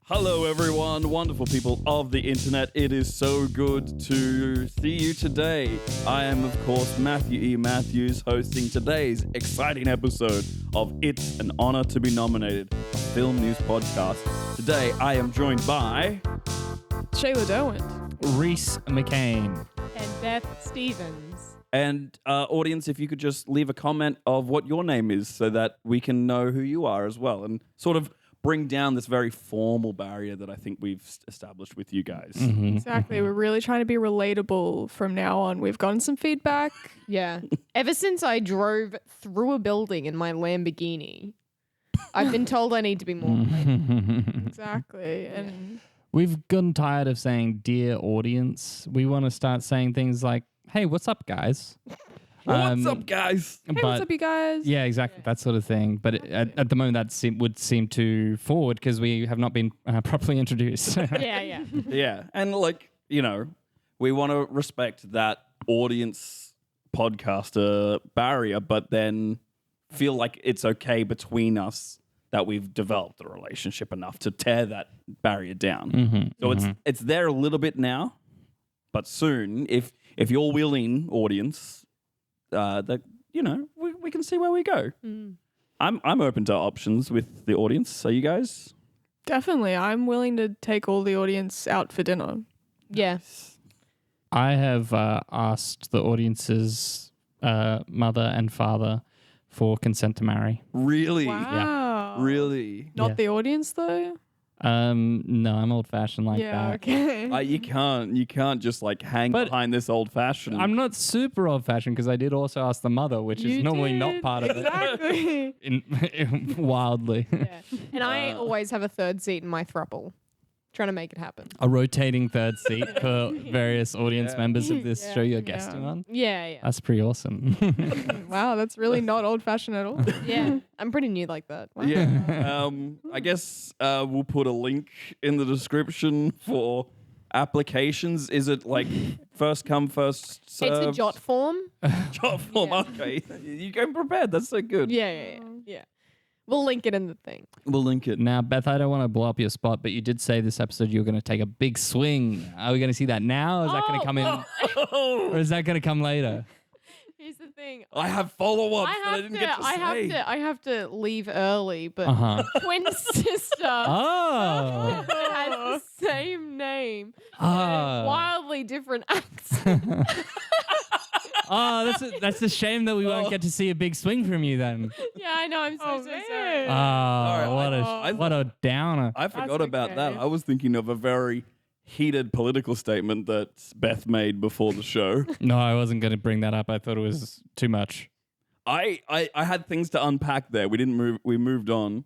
Hello everyone, wonderful people of the internet. It is so good to see you today. I am, of course, Matthew E. Matthews, hosting today's exciting episode of It's an Honor to be Nominated, a film news podcast. Today, I am joined by... Shayla Derwent. Reese McCain. And Beth Stevens. And audience, if you could just leave a comment of what your name is so that we can know who you are as well and sort of bring down this very formal barrier that I think we've established with you guys. Mm-hmm. Exactly. We're really trying to be relatable from now on. We've gotten some feedback. Yeah. Ever since I drove through a building in my Lamborghini, I've been told I need to be more relatable. Exactly. And We've gotten tired of saying dear audience. We want to start saying things like, hey, what's up, guys? What's up, guys? hey, what's up, you guys? Yeah, exactly. That sort of thing. But at the moment, that would seem too forward because we have not been properly introduced. Yeah. Yeah. And like, you know, we want to respect that audience podcaster barrier, but then feel like it's okay between us that we've developed a relationship enough to tear that barrier down. So it's there a little bit now, but soon, if you're willing, audience, that you know, we can see where we go. I'm open to options with the audience. Are you guys? Definitely. I'm willing to take all the audience out for dinner. Yeah. I have asked the audience's mother and father for consent to marry. Really? Wow. Really? Not Yeah. the audience, though? No, I'm old-fashioned like yeah, that. okay. You can't just like hang But behind this old fashioned. I'm not super old-fashioned because I did also ask the mother, which is You normally did. not part of Exactly. it. Wildly. Yeah. And I always have a third seat in my throuple. Trying to make it happen. A rotating third seat for various audience members of this show you're guesting on. Yeah. That's pretty awesome. Wow, that's really not old-fashioned at all. Yeah. I'm pretty new like that. Wow. Yeah. I guess we'll put a link in the description for applications. Is it like first come, first served? It's a jot form. Jot form. Yeah. Okay. You came prepared. That's so good. Yeah. We'll link it in the thing. We'll link it. Now, Beth, I don't want to blow up your spot, but you did say this episode you were going to take a big swing. Are we going to see that now? Or is that going to come in? Or is that going to come later? Here's the thing. I have follow-ups that I didn't get to say. I have to leave early, but twin sister Oh. has the same name, Ah. wildly different accent. Oh, that's a shame that we won't get to see a big swing from you then. Yeah, I know. I'm so sorry. Oh, right, what a downer. I forgot That's about that. okay. I was thinking of a very heated political statement that Beth made before the show. No, I wasn't going to bring that up. I thought it was too much. I had things to unpack there. We moved on.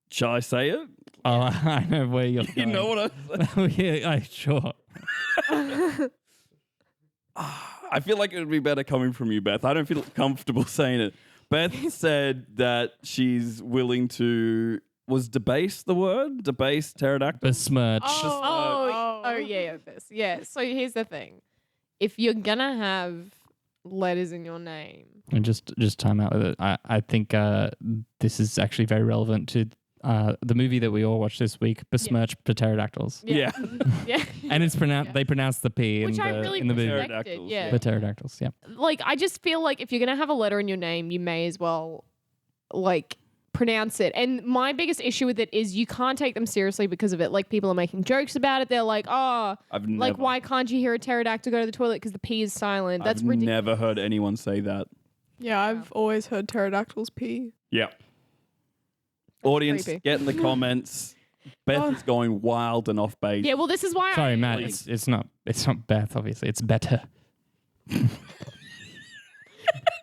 Shall I say it? Oh, I know where you're You going. know what Yeah, sure. I feel like it would be better coming from you, Beth. I don't feel comfortable saying it. Beth said that she's willing to... Was debase the word? Debase pterodactyl? Besmirch. Yeah. This. Yeah. So here's the thing: if you're gonna have letters in your name, And just time out with it. I think this is actually very relevant to the movie that we all watched this week, Besmirch Pterodactyls. Yeah. yeah, And it's pronounced. They pronounce the P which in I the really in the movie. respected. Pterodactyls, Yeah. The pterodactyls. Yeah. Like I just feel like if you're gonna have a letter in your name, you may as well like pronounce it. And my biggest issue with it is you can't take them seriously because of it. Like people are making jokes about it. They're like, oh, like why can't you hear a pterodactyl go to the toilet because the P is silent? That's I've ridiculous. never heard anyone say that. Yeah, I've always heard pterodactyls pee. Yeah. Audience, creepy. get in the comments. Beth is going wild and off base. Yeah, well, this is why. Sorry, Matt. It's not Beth. Obviously, it's better.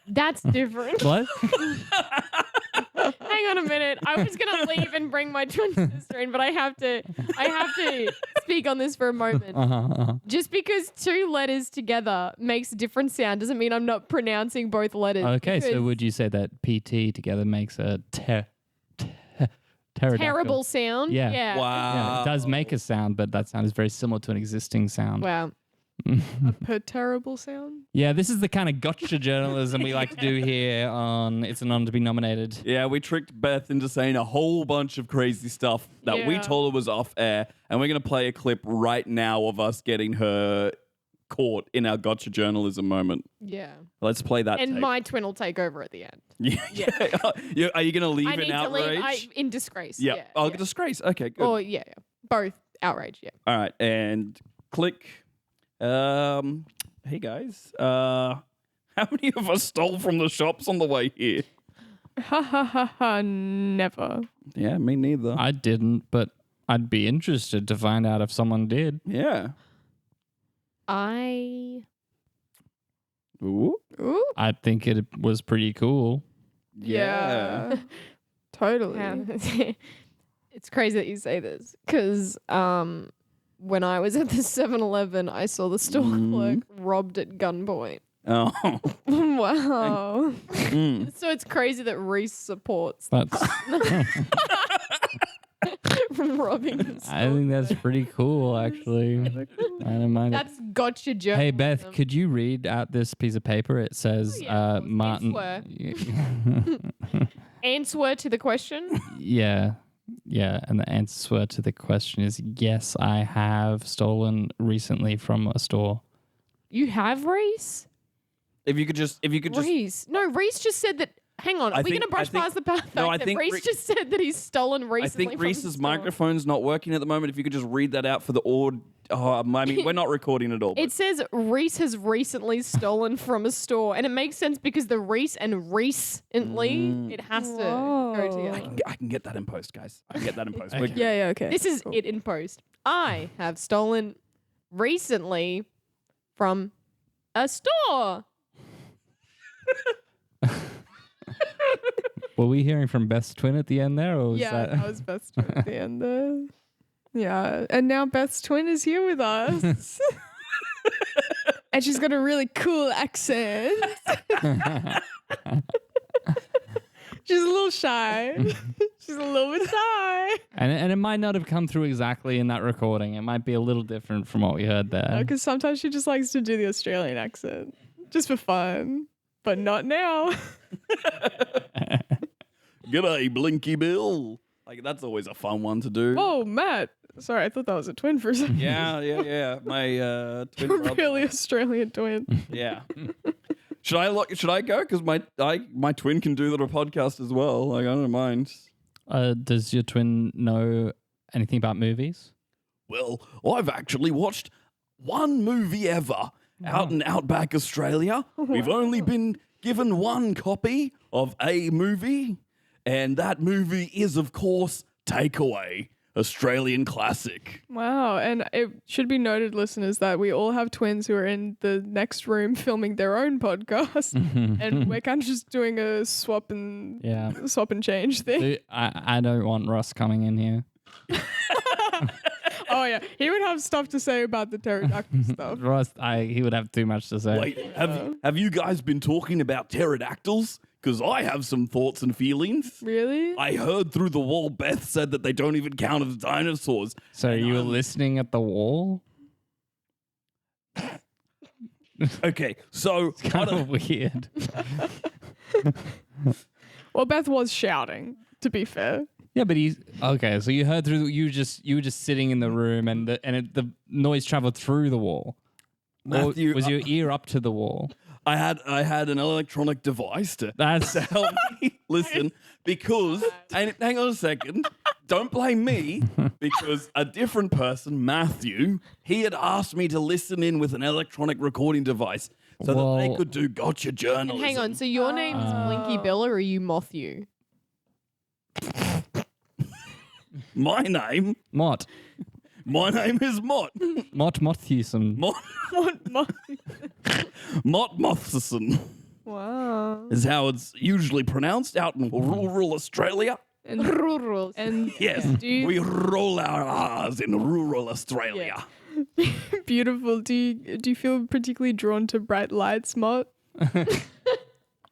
That's different. What? Hang on a minute. I was gonna leave and bring my twin sister in, but I have to speak on this for a moment. Just because two letters together makes a different sound doesn't mean I'm not pronouncing both letters. Okay, so because would you say that PT together makes a pterodactyl? terrible sound? Yeah. Yeah. Wow. Yeah, it does make a sound, but that sound is very similar to an existing sound. Wow. A terrible sound. Yeah, this is the kind of gotcha journalism we like to do here on It's an Honor to Be Nominated. Yeah, we tricked Beth into saying a whole bunch of crazy stuff that we Yeah. told her was off air, and we're going to play a clip right now of us getting her caught in our gotcha journalism moment. Yeah. Let's play that And tape. my twin will take over at the end. Yeah. Are you going to leave I in need to outrage? leave in disgrace. Yeah. Yeah. Oh, yeah. disgrace. Okay, good. Or yeah. Both outrage. Yeah. All right, and click. Hey guys. How many of us stole from the shops on the way here? Ha ha ha ha. Never. Yeah, me neither. I didn't, but I'd be interested to find out if someone did. Yeah. Ooh. Ooh. I think it was pretty cool. Yeah. Totally. It's crazy that you say this because when I was at the 7-Eleven, I saw the store clerk robbed at gunpoint. Oh. Wow. So it's crazy that Reese supports That's robbing the store. I think that's pretty cool, actually. I don't mind it. That's gotcha journalism. Hey Beth, could you read out this piece of paper? It says yeah, of course. Martin. Answer to the question. Yeah. Yeah, and the answer to the question is yes, I have stolen recently from a store. You have Reese? If you could just Reese. No, Reese just said that. Hang on, I we're going think- to brush I think- past the fact no, I that think Reese just said that he's stolen recently. I think from the Reese's store. microphone's not working at the moment. If you could just read that out for the I mean, we're not recording at all. but- It says Reese has recently stolen from a store, and it makes sense because the Reese and recently, it has to go Whoa. together. I can get that in post, guys. I can get that in post. Okay. Yeah, yeah, okay. This is Cool. it in post. I have stolen recently from a store. Were we hearing from Beth's twin at the end there? Or was Yeah, that was Beth's twin at the end there. Yeah, and now Beth's twin is here with us. And she's got a really cool accent. She's a little shy. She's a little bit shy. and it might not have come through exactly in that recording. It might be a little different from what we heard there. Because sometimes she just likes to do the Australian accent. Just for fun. But not now. G'day, Blinky Bill. Like, that's always a fun one to do. Oh, Matt. Sorry, I thought that was a twin for a second. Yeah. My twin brother. Really Australian twin. Yeah. Should I go? Because my twin can do the podcast as well. Like, I don't mind. Does your twin know anything about movies? Well, I've actually watched one movie ever out in Outback Australia. We've only been given one copy of a movie, and that movie is, of course, Takeaway, Australian classic. Wow. And it should be noted, listeners, that we all have twins who are in the next room filming their own podcast. And we're kind of just doing a swap and change thing. I don't want Ross coming in here. Oh, yeah. He would have stuff to say about the pterodactyl stuff. Ross, he would have too much to say. Wait, have you guys been talking about pterodactyls? Because I have some thoughts and feelings. Really? I heard through the wall Beth said that they don't even count as dinosaurs. So you were listening at the wall? Okay, so Kind of weird. Well, Beth was shouting, to be fair. Yeah, but he's okay. So you heard through. You were just sitting in the room, and the noise traveled through the wall. Matthew, or was your ear up to the wall? I had an electronic device to That's help me listen because, and hang on a second, don't blame me, because a different person, Matthew, he had asked me to listen in with an electronic recording device so that they could do gotcha journalism. And hang on, so your name's Blinky Bill or are you Mothew? My name is Mott. Mott Mothewson. Mott Mothson Wow. is how it's usually pronounced out in rural Australia. And Rrrural. Yes, we roll our R's in rural Australia. beautiful. Do you feel particularly drawn to bright lights, Mott?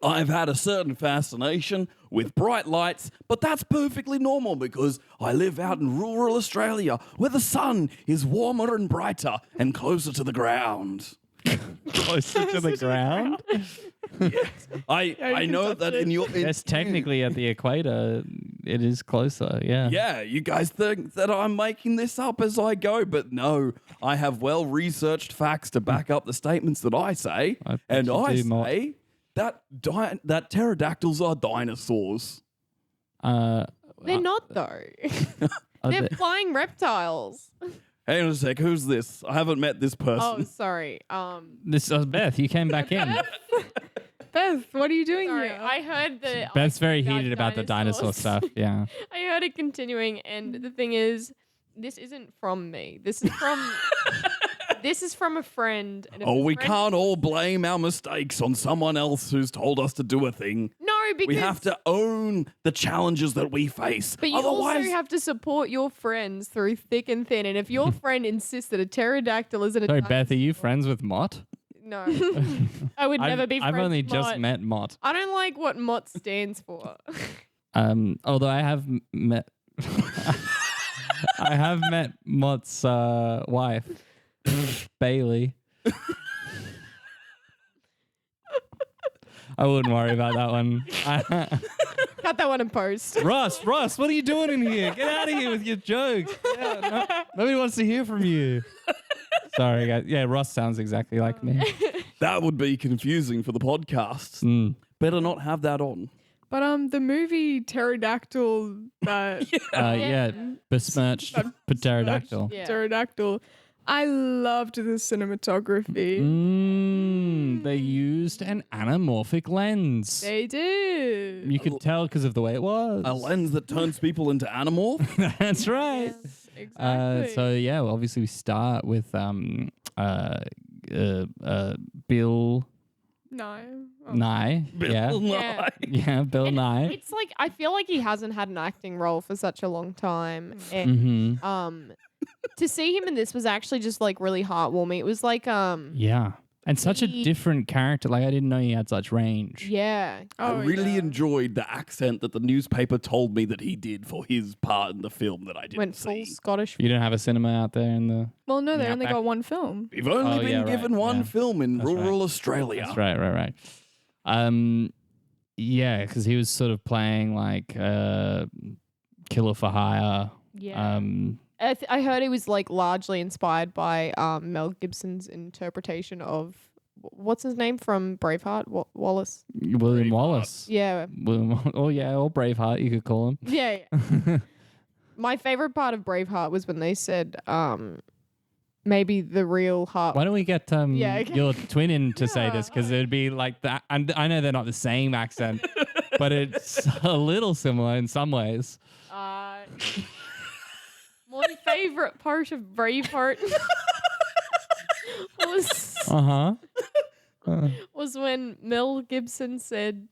I've had a certain fascination with bright lights, but that's perfectly normal because I live out in rural Australia where the sun is warmer and brighter and closer to the ground. Closer to the ground? Yes. I know that in your... Yes, technically at the equator, it is closer, yeah. Yeah, you guys think that I'm making this up as I go, but no, I have well-researched facts to back up the statements that I say, and I say that pterodactyls are dinosaurs. They're not, though. They're flying reptiles. Hang on a sec, who's this? I haven't met this person. Oh, sorry. This is Beth. You came back in. Beth, what are you doing Sorry, here? I heard the... Beth's very heated about the dinosaur stuff. Yeah. I heard it continuing, and the thing is, this isn't from me. This is from... This is from a friend. And we can't all blame our mistakes on someone else who's told us to do a thing. No, because... We have to own the challenges that we face. But you also have to support your friends through thick and thin. And if your friend insists that a pterodactyl isn't a Sorry, dinosaur... Beth, are you friends with Mott? No. I would never be friends I've only with just Mott. met Mott. I don't like what Mott stands for. Although I have met... I have met Mott's wife, Bailey. I wouldn't worry about that one. Cut that one in post. Ross, what are you doing in here? Get out of here with your jokes. Nobody wants to hear from you. Sorry, guys. Yeah, Ross sounds exactly like me. That would be confusing for the podcast. Better not have that on. But the movie Pterodactyl that besmirched pterodactyl. Yeah. Pterodactyl, I loved the cinematography. They used an anamorphic lens. They did. You could tell because of the way it was. A lens that turns people into animals? That's right. Exactly. So yeah, well, obviously we start with Bill Nye. Bill Nye. Yeah. Yeah, Bill Nye. It's like, I feel like he hasn't had an acting role for such a long time. Mm-hmm. And to see him in this was actually just like really heartwarming. It was like Yeah. And such a different character. Like I didn't know he had such range. yeah. I really enjoyed the accent that the newspaper told me that he did for his part in the film that I didn't Went see. full Scottish. You don't have a cinema out there in the... Well, no, they Yeah, only back- got one film. We've only been right, given one yeah. film in That's rural right. Australia. That's right. Yeah, because he was sort of playing like Killer for Hire. Yeah. I heard he was like largely inspired by Mel Gibson's interpretation of what's his name from Braveheart, Wallace. William Wallace. Yeah. Or Braveheart, you could call him. Yeah. My favorite part of Braveheart was when they said maybe the real heart. Why don't we get Yeah, okay. your twin in to say this? Because it'd be like that. And I know they're not the same accent, but it's a little similar in some ways. My favorite part of Braveheart was when Mel Gibson said,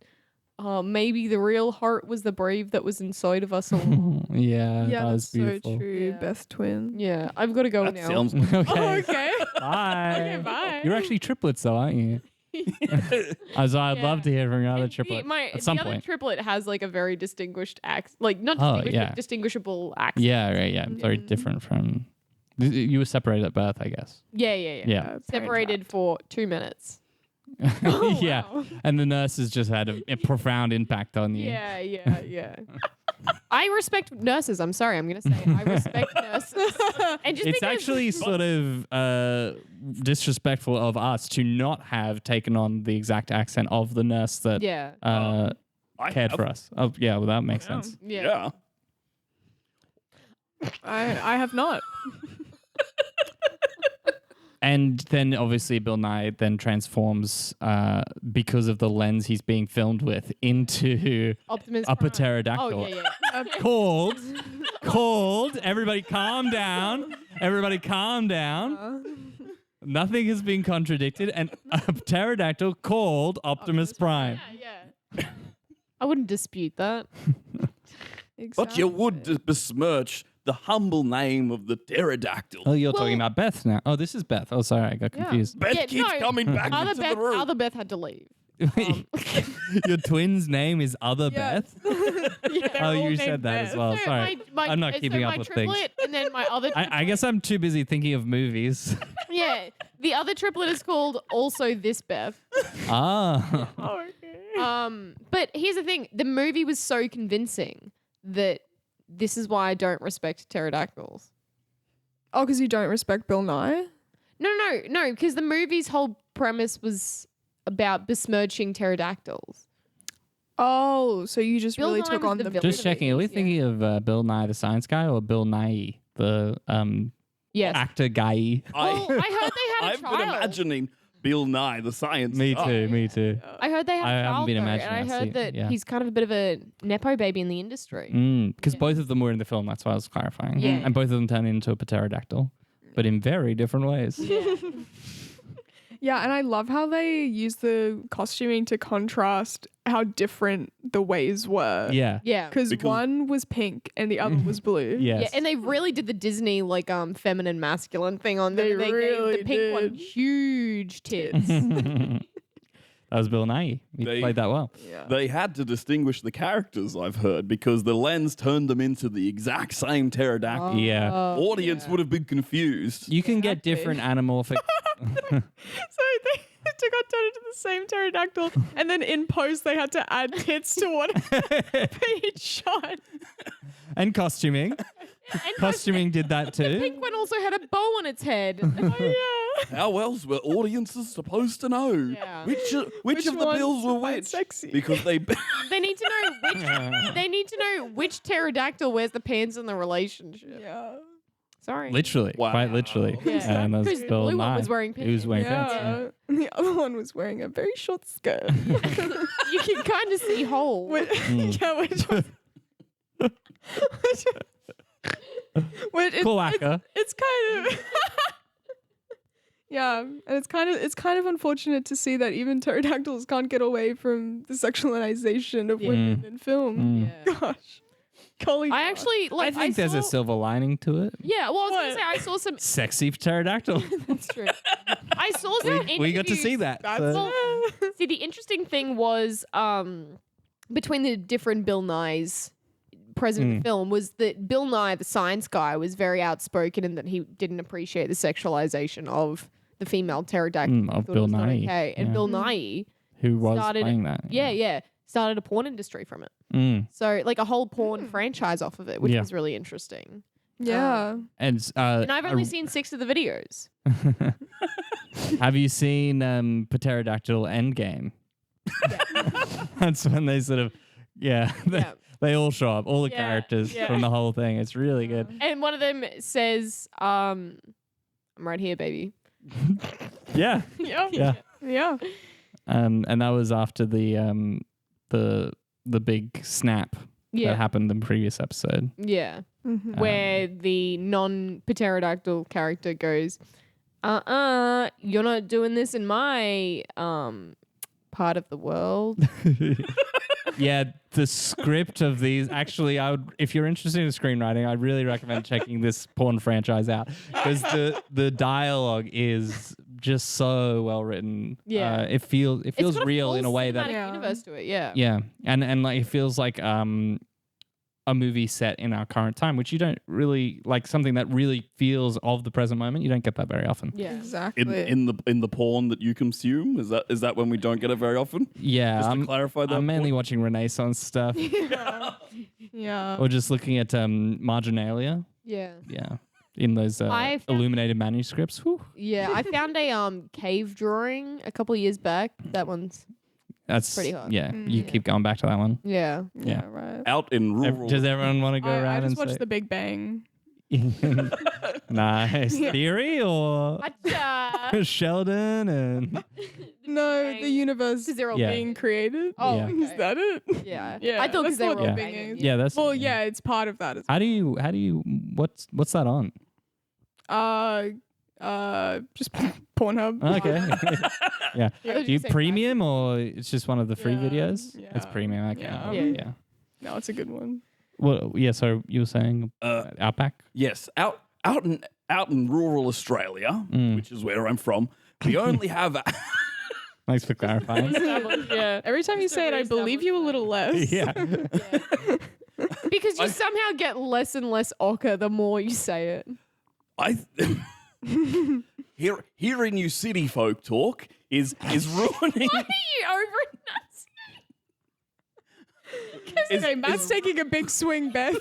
maybe the real heart was the brave that was inside of us all. Yeah, Yeah, that was that's so beautiful. true. Yeah. Best twin. Yeah, I've got to go That now. sounds Okay. Oh, okay. Bye. Okay, bye. You're actually triplets, though, aren't you? So I'd love to hear from your other triplet at some the other point. triplet has like a very distinguished accent, like not distinguished, yeah. but distinguishable accent. Yeah, right. Yeah, very different from. You were separated at birth, I guess. Yeah. Yeah. Separated for 2 minutes. Yeah, Wow. and the nurses just had a profound impact on you. Yeah. I respect nurses. I'm sorry. I'm going to say I respect nurses. And just It's because- actually sort of disrespectful of us to not have taken on the exact accent of the nurse that Yeah. cared for us. Oh, yeah, well, that makes sense. Yeah. I have not. And then obviously Bill Nye then transforms because of the lens he's being filmed with into Optimus a Prime. pterodactyl. Oh, yeah. Called. Everybody calm down. Nothing has been contradicted. And a pterodactyl called Optimus Prime. Yeah. I wouldn't dispute that. But you would besmirch the humble name of the pterodactyl. Oh, you're talking about Beth now. Oh, this is Beth. Oh, sorry, I got confused. Beth keeps coming back into the room. Other Beth had to leave. Your twin's name is Other Yeah. Beth? They're Oh, all you named said that as Beth. well. So Sorry. I'm not keeping up my with things. triplet, and then my other triplet. I guess I'm too busy thinking of movies. Yeah, the other triplet is called Also This Beth. Ah. Oh, okay. But here's the thing: the movie was so convincing that this is why I don't respect pterodactyls. Oh, because you don't respect Bill Nye? No, because the movie's whole premise was about besmirching pterodactyls. Oh, so you just Bill really Nye took was on the the villain. Just checking. Are we thinking of Bill Nye the Science Guy or Bill Nye the Yes. actor guy? Well, I heard they had a I've child. been imagining Bill Nye the Science Me Guy. too. Me too. I heard they had I a haven't child been though, imagining and I that heard scene, that yeah. he's kind of a bit of a nepo baby in the industry. Because both of them were in the film. That's why I was clarifying. Yeah. And both of them turned into a pterodactyl, but in very different ways. Yeah. Yeah, and I love how they use the costuming to contrast how different the ways were. Yeah. Yeah. Because one was pink and the other was blue. Yes. Yeah, and they really did the Disney like feminine masculine thing on them. They They really gave the pink one did. huge tits. That was Bill Nye. He They- played that well. Yeah. They had to distinguish the characters, I've heard, because the lens turned them into the exact same pterodactyl. Yeah. Audience would have been confused. You can get Exactly. different anamorphic. So they got turned into the same pterodactyl, and then in post they had to add tits to one for each shot. And costuming. And Costuming did that the too. pink one also had a bow on its head. Yeah. How else were audiences supposed to know Yeah. which of the one bills were quite which? sexy. Because they They need to know which. They need to know which pterodactyl wears the pants in the relationship. Yeah. Sorry. Literally. Wow. Quite literally. Yeah. And that's Because the Bill blue one Nye. was wearing He was pants. wearing pants. Yeah. Yeah. And the other one was wearing a very short skirt. You can kind of see holes. Yeah, which was. Which Cloaca. it's kind of yeah, and it's kind of unfortunate to see that even pterodactyls can't get away from the sexualization of women in film. Yeah. Gosh, golly, I gosh. actually I like. think there's a saw- silver lining to it. Yeah, well, I was What? gonna say I saw some. Sexy pterodactyl. That's true. I saw some. we got to see interviews. that. That's so- See, the interesting thing was between the different Bill Nyes present in the film was that Bill Nye, the science guy, was very outspoken in that he didn't appreciate the sexualization of the female pterodactyl. Of Thought it Bill was not Nye, Okay. And yeah. Bill Nye, Who was started- playing that? yeah, started a porn industry from it. Mm. So like a whole porn franchise off of it, which Yeah. was really interesting. Yeah, And, And I've only seen 6 of the videos. have you seen Pterodactyl Endgame? That's when they sort of, Yeah. they all show up, all the Yeah, characters yeah. from the whole thing. It's really good. And one of them says, I'm right here, baby. Yeah, yeah, yeah. yeah. And that was after the big snap Yeah. that happened in the previous episode. Yeah. Mhm. Where the non-pterodactyl character goes, you're not doing this in my part of the world. Yeah, the script of these. Actually, I would, if you're interested in screenwriting, I'd really recommend checking this porn franchise out because the dialogue is just so well written. Yeah. It feels It's got a real full in a way that cinematic Yeah. universe to it. Yeah. yeah, and like it feels like a movie set in our current time, which you don't really like something that really feels of the present moment. You don't get that very often. Yeah. Exactly. in the porn that you consume, is that when we don't get it very often? Yeah, Just to clarify that. I'm mainly point? watching Renaissance stuff yeah. or just looking at marginalia. Yeah. Yeah, in those I found- illuminated manuscripts. Whew. Yeah. I found a cave drawing a couple of years back. That one's That's pretty hot. Yeah, you Yeah. keep going back to that one. yeah. Yeah. Right. out in rural. Does everyone want to go I around just and watched say The Big Bang. nice Yeah. theory or Gotcha. Sheldon and No, the universe Because they're all Yeah. being created. Oh, Yeah. Is that it? yeah. Yeah, I thought because that's they what were all Yeah. Big banging. Bang is. yeah, that's Well, yeah, it's part of that. How do you what's that on? Just Pornhub. Okay. yeah. I thought Do you said premium or it's just one of the free Yeah, videos? yeah. It's premium. Okay. Yeah. Yeah. Yeah. No, it's a good one. Well, yeah. So you were saying Outback? Yes, out in rural Australia, Mm. which is where I'm from, we only have Thanks for clarifying. Yeah. Every time you say it, I believe you a little less. yeah. Because you somehow get less and less ochre the more you say it. Hearing you city folk talk is ruining. Why are you over Okay, Matt's taking a big swing, Beth.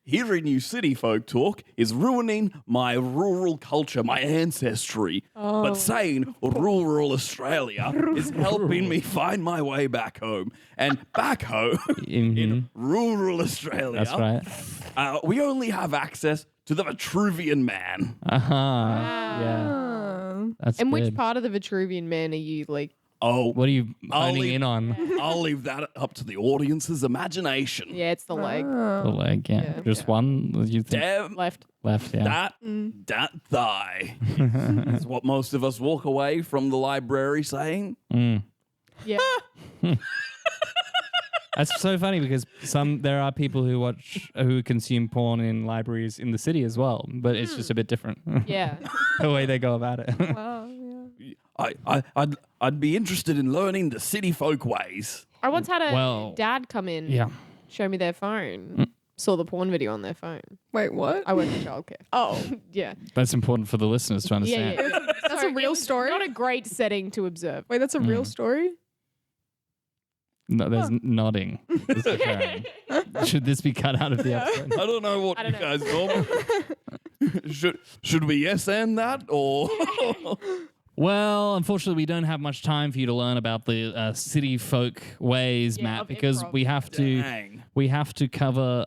Hearing you city folk talk is ruining my rural culture, my ancestry. But saying rural Australia is helping me find my way back home. And back home in rural Australia, That's right. we only have access to the Vitruvian Man. Yeah. That's And good. which part of the Vitruvian Man are you like? Oh, What are you honing leave- in on? I'll leave that up to the audience's imagination. Yeah, it's the leg. The leg, yeah. Yeah. Just one? You think? Damn, Left. Left, yeah. that thigh is what most of us walk away from the library saying. Yeah. That's so funny because there are people who consume porn in libraries in the city as well, but it's just a bit different. Yeah. The way they go about it. Wow, yeah. I'd be interested in learning the city folk ways. I once had a Well, dad come in, Yeah. show me their phone, saw the porn video on their phone. Wait, what? I work in childcare. Oh, Yeah. That's important for the listeners to understand. Yeah. that's a real story. Not a great setting to observe. Wait, that's a real story? No, there's nodding. There's occurring. Should this be cut out of the episode? I don't know what I you don't know. guys normally. Should we yes and that or? Well, unfortunately, we don't have much time for you to learn about the city folk ways, Yeah, Matt, of because improv. we have Dang. to cover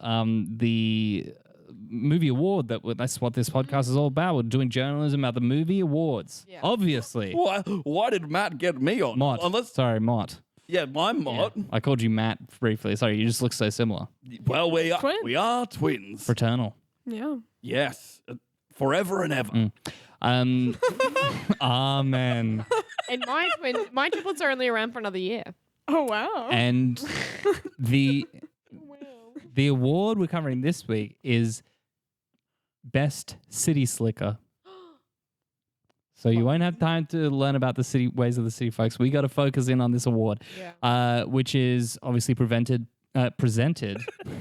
the movie award. That's what this podcast is all about. We're doing journalism about the movie awards. Yeah. Obviously, Why did Matt get me on? Mott. Unless, Sorry, Mott. yeah, I'm Mott. I called you Matt briefly. Sorry, you just look so similar. Well, we Twins. are twins. Fraternal. Yeah. Yes, forever and ever. Amen. And my triplets are only around for another year. Oh, wow. And the award we're covering this week is Best City Slicker. So you won't have time to learn about the city ways of the city folks. We got to focus in on this award, which is obviously presented.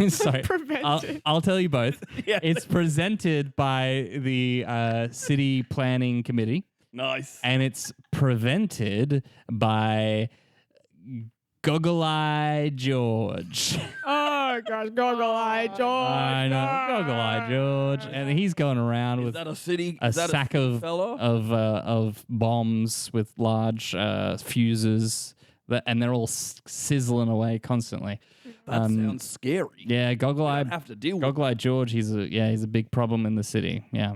Sorry, Prevented. I'll tell you both. Yeah. It's presented by the City Planning Committee, Nice. and it's prevented by Goggle Eyed George. Oh, gosh. Goggle Eyed George. I know, Goggle Eyed George, and he's going around Is with that a city? a is that sack city of fella? of bombs with large fuses, and they're all sizzling away constantly. That sounds scary. Yeah, Goggle I Eyed have to deal with. Goggle Eyed George. He's a big problem in the city. Yeah.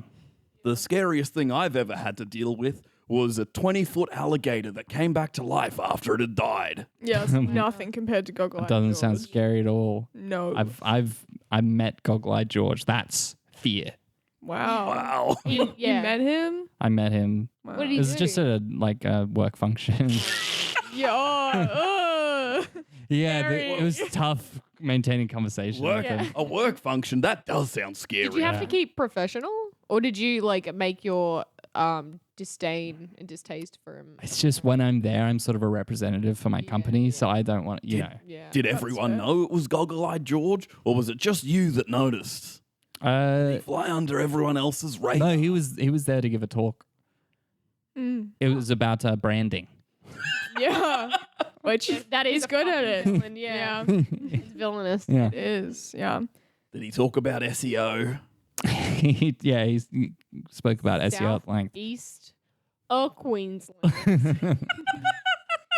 The scariest thing I've ever had to deal with was a 20-foot alligator that came back to life after it had died. Yeah, it's nothing compared to Goggle Eyed It doesn't sound George. scary at all. No. I met Goggle Eyed George. That's fear. Wow. Wow. You met him? I met him. Wow. What did It he was do? just a work function. Yeah. Yeah, Scary. it was tough maintaining conversation. Work, with him. a work function, that does sound scary. Did you have to keep professional, or did you like make your disdain and distaste for him? It's just when I'm there, I'm sort of a representative for my company, so I don't want you know. Yeah. Did everyone fair. know it was Goggle Eyed George, or was it just you that noticed? Fly under everyone else's radar. No, he was there to give a talk. It was about branding. Yeah. Which That is he's a good at it. fucking villain, yeah. Yeah. It's villainous. Yeah, It is. Yeah. Did he talk about SEO? he spoke about SEO South at length. East of Queensland.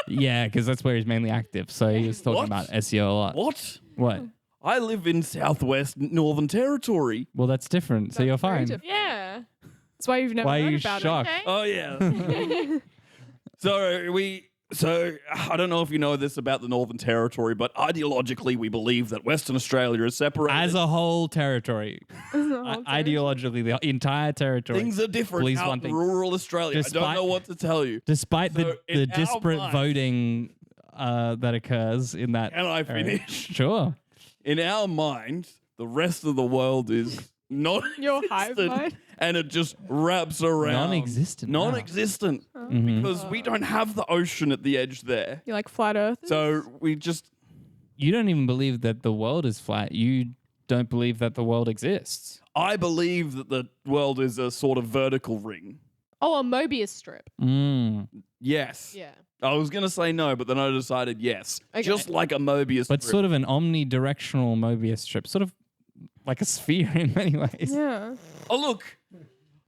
Yeah, because that's where he's mainly active. So he was talking What? about SEO a lot. What? What? I live in Southwest Northern Territory. Well, that's different. So you're very fine. different. Yeah. That's why you've never Why are heard you about shocked? Okay. Oh yeah. So I don't know if you know this about the Northern Territory, but ideologically we believe that Western Australia is separated. As a whole territory, it. ideologically, the entire territory. Things are different Believes out one in thing. rural Australia. I Despite- don't know what to tell you. Despite So the in our disparate minds- voting that occurs in that. Can I area. finish? Sure. In our mind, the rest of the world is Your hive non-existent, mind? and it just wraps around. Non-existent. Wow. Non-existent. Because we don't have the ocean at the edge there. You like flat Earth? So we just... You don't even believe that the world is flat. You don't believe that the world exists. I believe that the world is a sort of vertical ring. Oh, a Mobius strip. Yes. Yeah. I was going to say no, but then I decided yes. Okay. Just like a Mobius But strip. sort of an omnidirectional Mobius strip, sort of like a sphere in many ways. Yeah. Oh, look.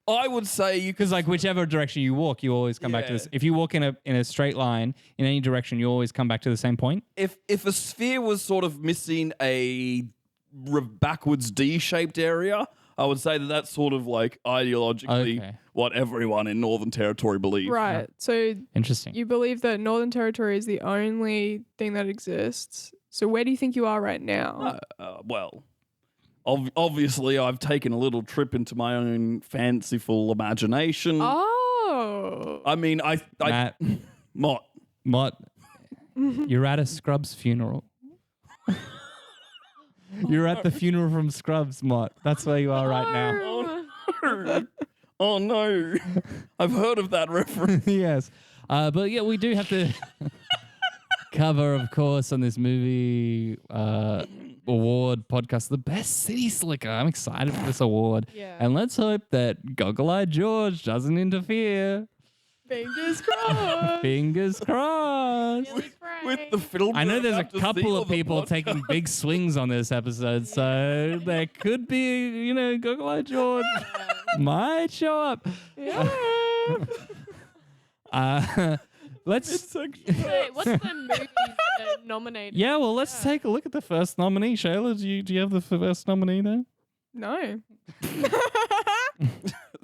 I would say you could... Because like whichever direction you walk, you always come back to this. If you walk in a straight line in any direction, you always come back to the same point. If a sphere was sort of missing a backwards D-shaped area, I would say that that's sort of like ideologically what everyone in Northern Territory believes. Right. So Interesting. you believe that Northern Territory is the only thing that exists. So where do you think you are right now? Well, obviously I've taken a little trip into my own fanciful imagination. Oh. I mean, I Matt, Mott. you're at a Scrubs funeral. You're at the funeral from Scrubs, Mott. That's where you are right now. Oh no. Oh no. I've heard of that reference. Yes. But yeah, we do have to cover, of course, on this movie award podcast, the best city slicker. I'm excited for this award. Yeah. And let's hope that Goggle Eyed George doesn't interfere. Fingers crossed. Fingers crossed. With the film. I know there's a couple of people taking big swings on this episode, so there could be, Goggle Eyed George might show up. Yeah. Let's. What's the movie nominated? Yeah, well, let's take a look at the first nominee. Shayla, do you have the first nominee there? No.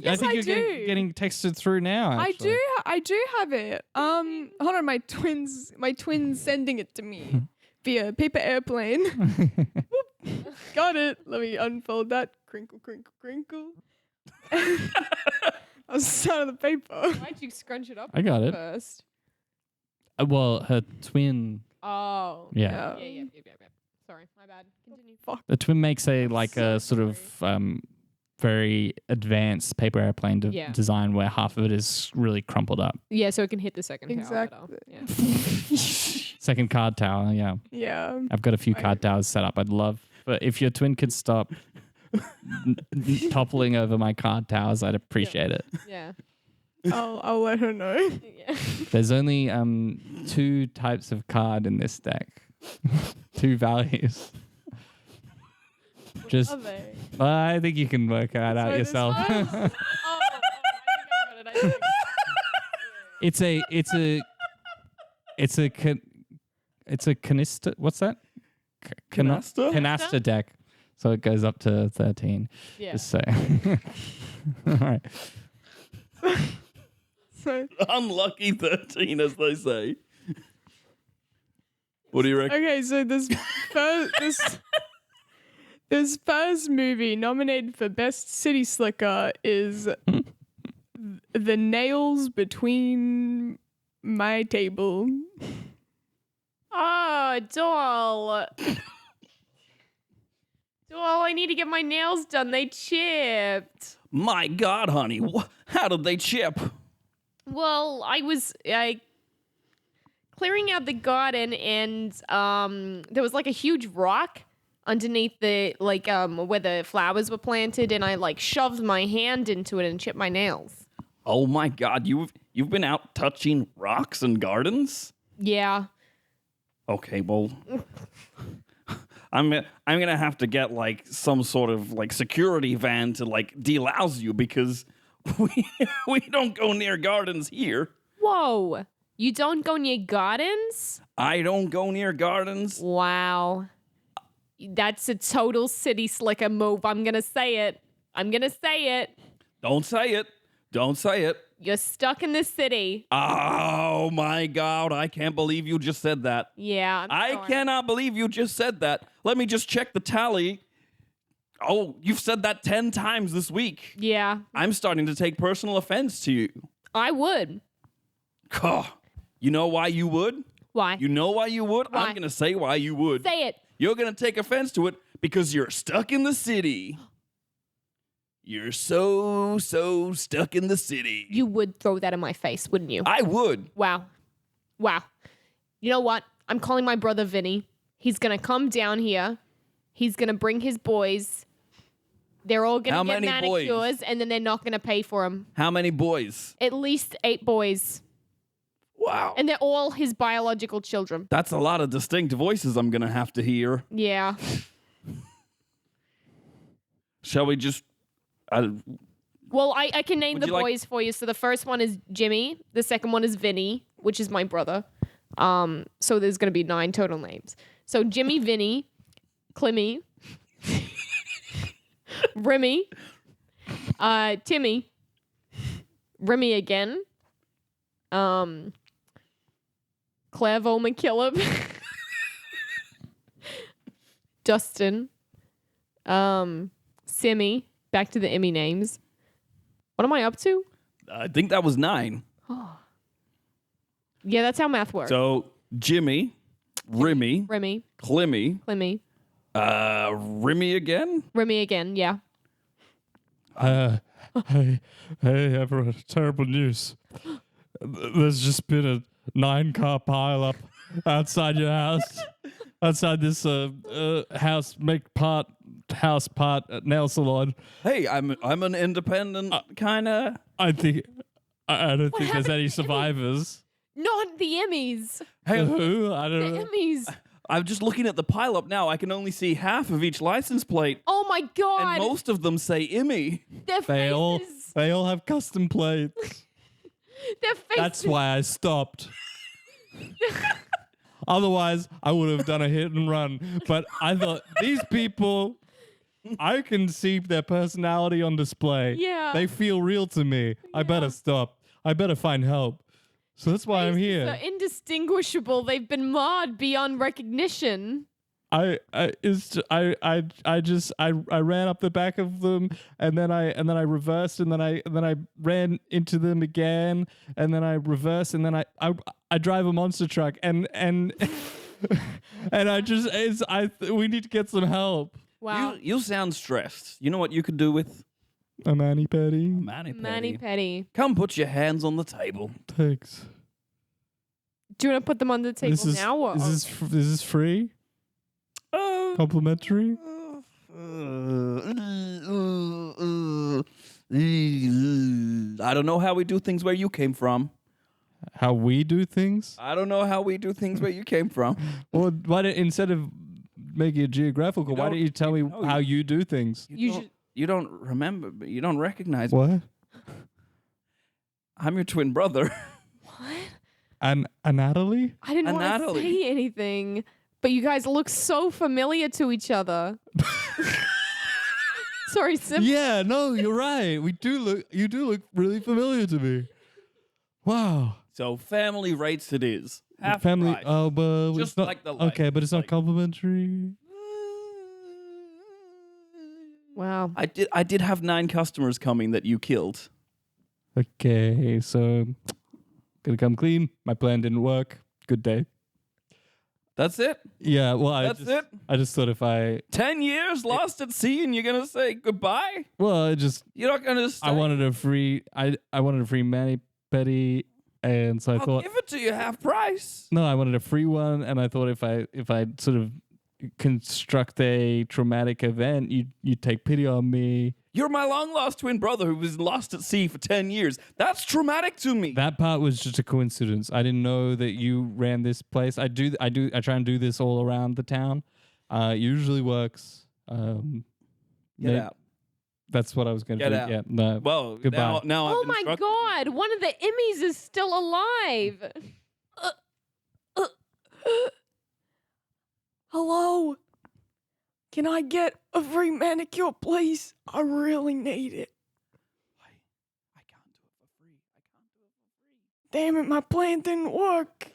I think I you're do. getting texted through now. Actually. I do have it. Hold on, my twins sending it to me via paper airplane. Got it. Let me unfold that. Crinkle, crinkle, crinkle. I'll start on the paper. Why'd you scrunch it up? I got it. First. Well, her twin. Oh. Yeah. Yeah. Sorry, my bad. Continue. The twin makes a sort of very advanced paper airplane design where half of it is really crumpled up. Yeah, so it can hit the second Exactly. tower better. Yeah. Second card tower, yeah. Yeah. I've got a few card towers set up. I'd love, but if your twin could stop toppling over my card towers, I'd appreciate it. Yeah. I'll let her know. Yeah. There's only 2 types of card in this deck. 2 values. Just, Are they? I think you can work that out So yourself. I think I got it. It's a canister. What's that? Canister? Canister deck. So it goes up to 13. Yeah. Just so. All right. So, Unlucky 13, as they say. What do you reckon? okay, so this first movie nominated for Best City Slicker is The Nails Between My Table. Oh, doll. Doll, I need to get my nails done. They chipped. My God, honey. How did they chip? Well, I was clearing out the garden and there was like a huge rock underneath the where the flowers were planted, and I shoved my hand into it and chipped my nails. Oh my God, you've been out touching rocks and gardens? Yeah. Okay, well, I'm gonna have to get some sort of security van to delouse you, because we don't go near gardens here. Whoa. You don't go near gardens? I don't go near gardens. Wow. That's a total city slicker move. I'm going to say it. Don't say it. Don't say it. You're stuck in the city. Oh my God, I can't believe you just said that. Yeah. I cannot believe you just said that. Let me just check the tally. Oh, you've said that 10 times this week. Yeah. I'm starting to take personal offense to you. I would. You know why you would? Why? You know why you would? Why? I'm going to say why you would. Say it. You're going to take offense to it because you're stuck in the city. You're so stuck in the city. You would throw that in my face, wouldn't you? I would. Wow. You know what? I'm calling my brother Vinny. He's going to come down here. He's going to bring his boys. They're all going to get manicures, boys? And then they're not going to pay for them. How many boys? At least 8 boys. Wow. And they're all his biological children. That's a lot of distinct voices I'm going to have to hear. Yeah. Shall we just... Well, I can name the boys for you. So the first one is Jimmy. The second one is Vinny, which is my brother. So there's going to be 9 total names. So Jimmy, Vinny, Climmy, Remy, Timmy, Remy again, Clairvo McKillop, Dustin, Simmy, back to the Emmy names. What am I up to? I think that was 9. Yeah, that's how math works. So Jimmy, Remy, Climmy, Remy again? Remy again, yeah. Hey, everyone, terrible news. There's just been a 9-car pileup outside your house. Outside this house part nail salon. Hey, I'm an independent kind of... I don't think there's any survivors. Not the Emmys. Hey, Who? I don't The know. Emmys. I'm just looking at the pileup now. I can only see half of each license plate. Oh my god. And most of them say Emmy. Their They faces. all have custom plates. Their faces. That's why I stopped. Otherwise, I would have done a hit and run. But I thought, these people, I can see their personality on display. Yeah. They feel real to me. I better stop. I better find help. So that's why I'm here. They're indistinguishable. They've been marred beyond recognition. I ran up the back of them, and then I reversed, and then I ran into them again, and then I reversed, and then I drive a monster truck, and and we need to get some help. Wow. You sound stressed. You know what you could do with A mani-pedi. Mani-pedi. Come put your hands on the table. Thanks. Do you want to put them on the table now? Or? Is this free? Complimentary? I don't know how we do things where you came from. How we do things? I don't know how we do things where you came from. Well, instead of making it geographical, why don't you tell me how you do things? You don't remember, but you don't recognize me. What? I'm your twin brother. What? And Natalie? I didn't want to say anything, but you guys look so familiar to each other. Sorry, Sim. Yeah, no, you're right. You do look really familiar to me. Wow. So family rates it is. Half Family. price. Oh, but Just it's not like the life. okay, but it's not complimentary. Wow. I did have 9 customers coming that you killed. Okay, so gonna come clean. My plan didn't work. Good day. That's it? Yeah, well, That's it? I just thought if I 10 years lost at sea and you're going to say goodbye? You're not going to stay? I wanted a free mani-pedi, and so I I'll thought give it to you half price. no, I wanted a free one, and I thought if I sort of construct a traumatic event, you take pity on me. You're my long-lost twin brother who was lost at sea for 10 years. That's traumatic to me. That part was just a coincidence. I didn't know that you ran this place. I try and do this all around the town. It usually works. Get out. That's what I was going to do. Out. Yeah, no. Well, Goodbye. now Oh I've my instructed- god, one of the Emmys is still alive. Hello? Can I get a free manicure, please? I really need it. I can't do it for free. Damn it, my plan didn't work.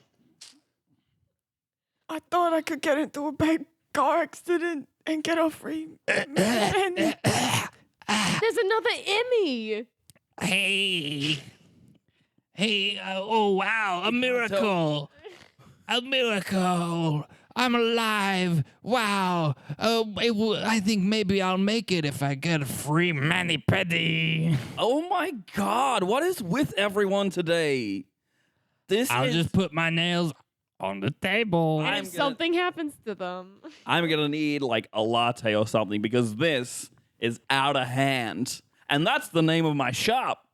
I thought I could get into a bad car accident and get a free mani. There's another Emmy. Hey, oh wow, a miracle. A miracle. I'm alive. Wow. I think maybe I'll make it if I get a free mani-pedi. Oh my God, what is with everyone today? I'll just put my nails on the table. And if something happens to them. I'm going to need like a latte or something because this is out of hand. And that's the name of my shop.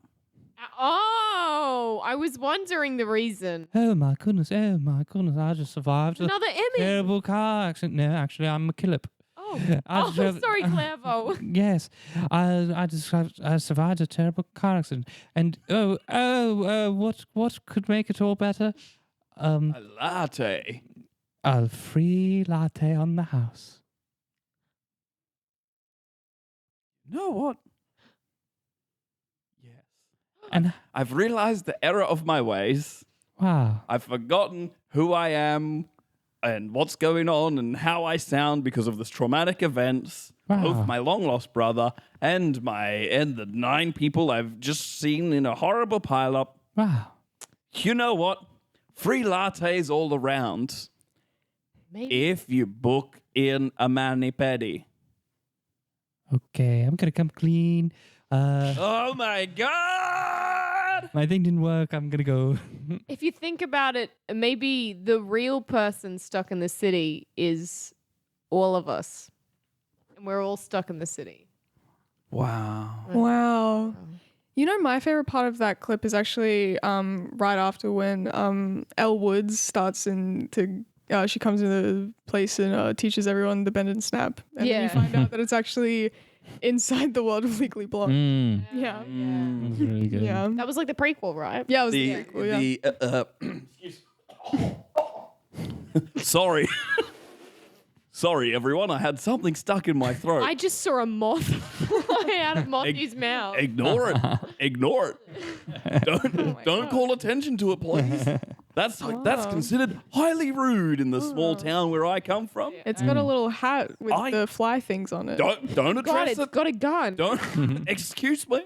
Oh, I was wondering the reason. Oh my goodness! I just survived Another Emmy. terrible car accident. No, actually, I'm a killip. Oh, Sorry, sorry, Clairvo. Yes, I survived a terrible car accident, and what could make it all better? A latte. A free latte on the house. You know what? Yes. And I've realized the error of my ways. wow, I've forgotten who I am and what's going on and how I sound because of this traumatic events. Wow. Both my long lost brother and the 9 people I've just seen in a horrible pileup. wow. You know what? Free lattes all around Maybe. if you book in a mani-pedi. Okay, I'm gonna come clean. Oh my God! My thing didn't work. I'm gonna go. If you think about it, maybe the real person stuck in the city is all of us. And we're all stuck in the city. Wow. Wow. You know, my favorite part of that clip is actually right after when Elle Woods starts she comes into the place and teaches everyone the bend and snap. And then you find out that it's actually inside the world of Legally Blonde. Yeah. That's really good. Yeah. That was like the prequel, right? Yeah, it was the prequel, yeah. Sorry. Sorry, everyone. I had something stuck in my throat. I just saw a moth fly out of Matthew's mouth. Ignore it. Ignore it. Don't call attention to it, please. That's considered highly rude in the small town where I come from. It's got a little hat with the fly things on it. Don't God, address it's it. got a gun. Don't. Excuse me.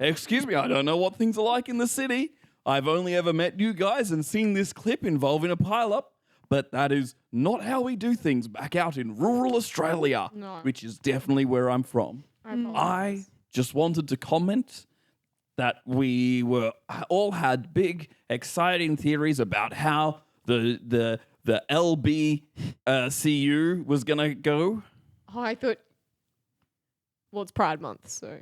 Excuse me. I don't know what things are like in the city. I've only ever met you guys and seen this clip involving a pileup. But that is not how we do things back out in rural Australia, which is definitely where I'm from. I just wanted to comment that we all had big, exciting theories about how the LBCU was gonna go. Oh, I thought. Well, it's Pride Month, so.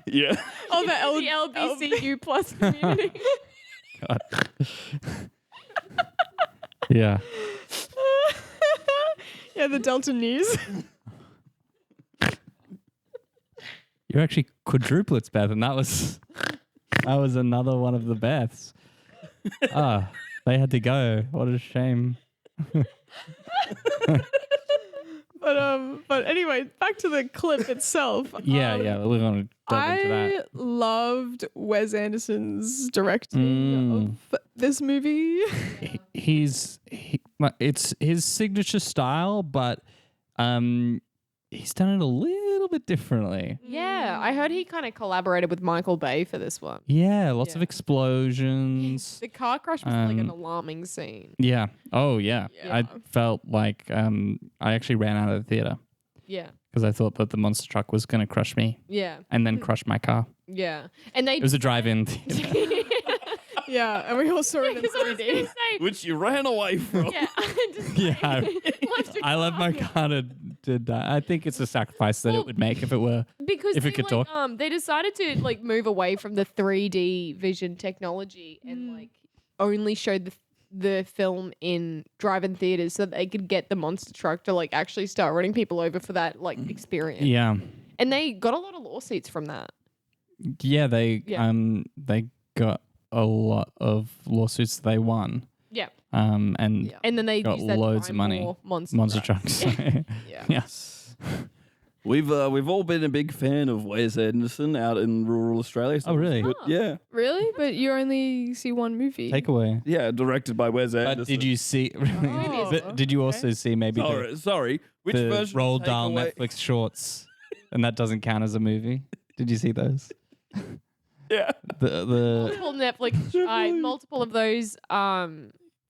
Yeah. Oh, The LBCU plus community. God. Yeah. Yeah, the Delta News. You're actually quadruplets, Beth, and that was another one of the Beths. They had to go. What a shame. But anyway, back to the clip itself. Yeah, we're gonna delve into I that. loved Wes Anderson's directing of this movie. It's his signature style, but he's done it a little bit differently. Yeah, I heard he kind of collaborated with Michael Bay for this one. Yeah, lots of explosions. The car crash was like an alarming scene. Yeah. Oh, yeah. Yeah. I felt like I actually ran out of the theater Yeah. because I thought that the monster truck was going to crush me Yeah. and then crush my car. Yeah. And they It was a drive-in theater. Yeah, and we all saw it in Because I was going 3D. to say, Which you ran away from. yeah, just Yeah, left your I left my car. car to die. I think it's a sacrifice that it would make if it were. Because If they, it could like, talk. they decided to like move away from the 3D vision technology and like only show the film in drive-in theaters so that they could get the monster truck to like actually start running people over for that like experience. Yeah. And they got a lot of lawsuits from that. Yeah, they Yeah. got a lot of lawsuits they won. Yeah. And And then they got used that to loads buy of money. more monster trucks. Yeah. Yes. We've all been a big fan of Wes Anderson out in rural Australia. So Oh, really? but yeah. Really? But you only see one movie. Takeaway. Yeah, directed by Wes Anderson. But did you see? Oh, but did you also see maybe Sorry. Which the version? Roald of Dahl Takeaway? Netflix shorts, and that doesn't count as a movie? Did you see those? Yeah. The multiple Netflix, multiple of those.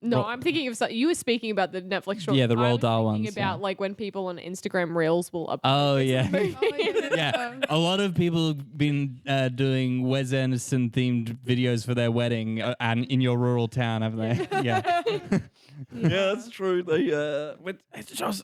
No, I'm thinking of you were speaking about the Netflix short. Yeah, the I Roald was Dahl thinking ones, about yeah. like when people on Instagram Reels will upload. Oh bits of the yeah. movie. Yeah, a lot of people have been doing Wes Anderson themed videos for their wedding and in your rural town, haven't they? Yeah. Yeah, that's true. It's just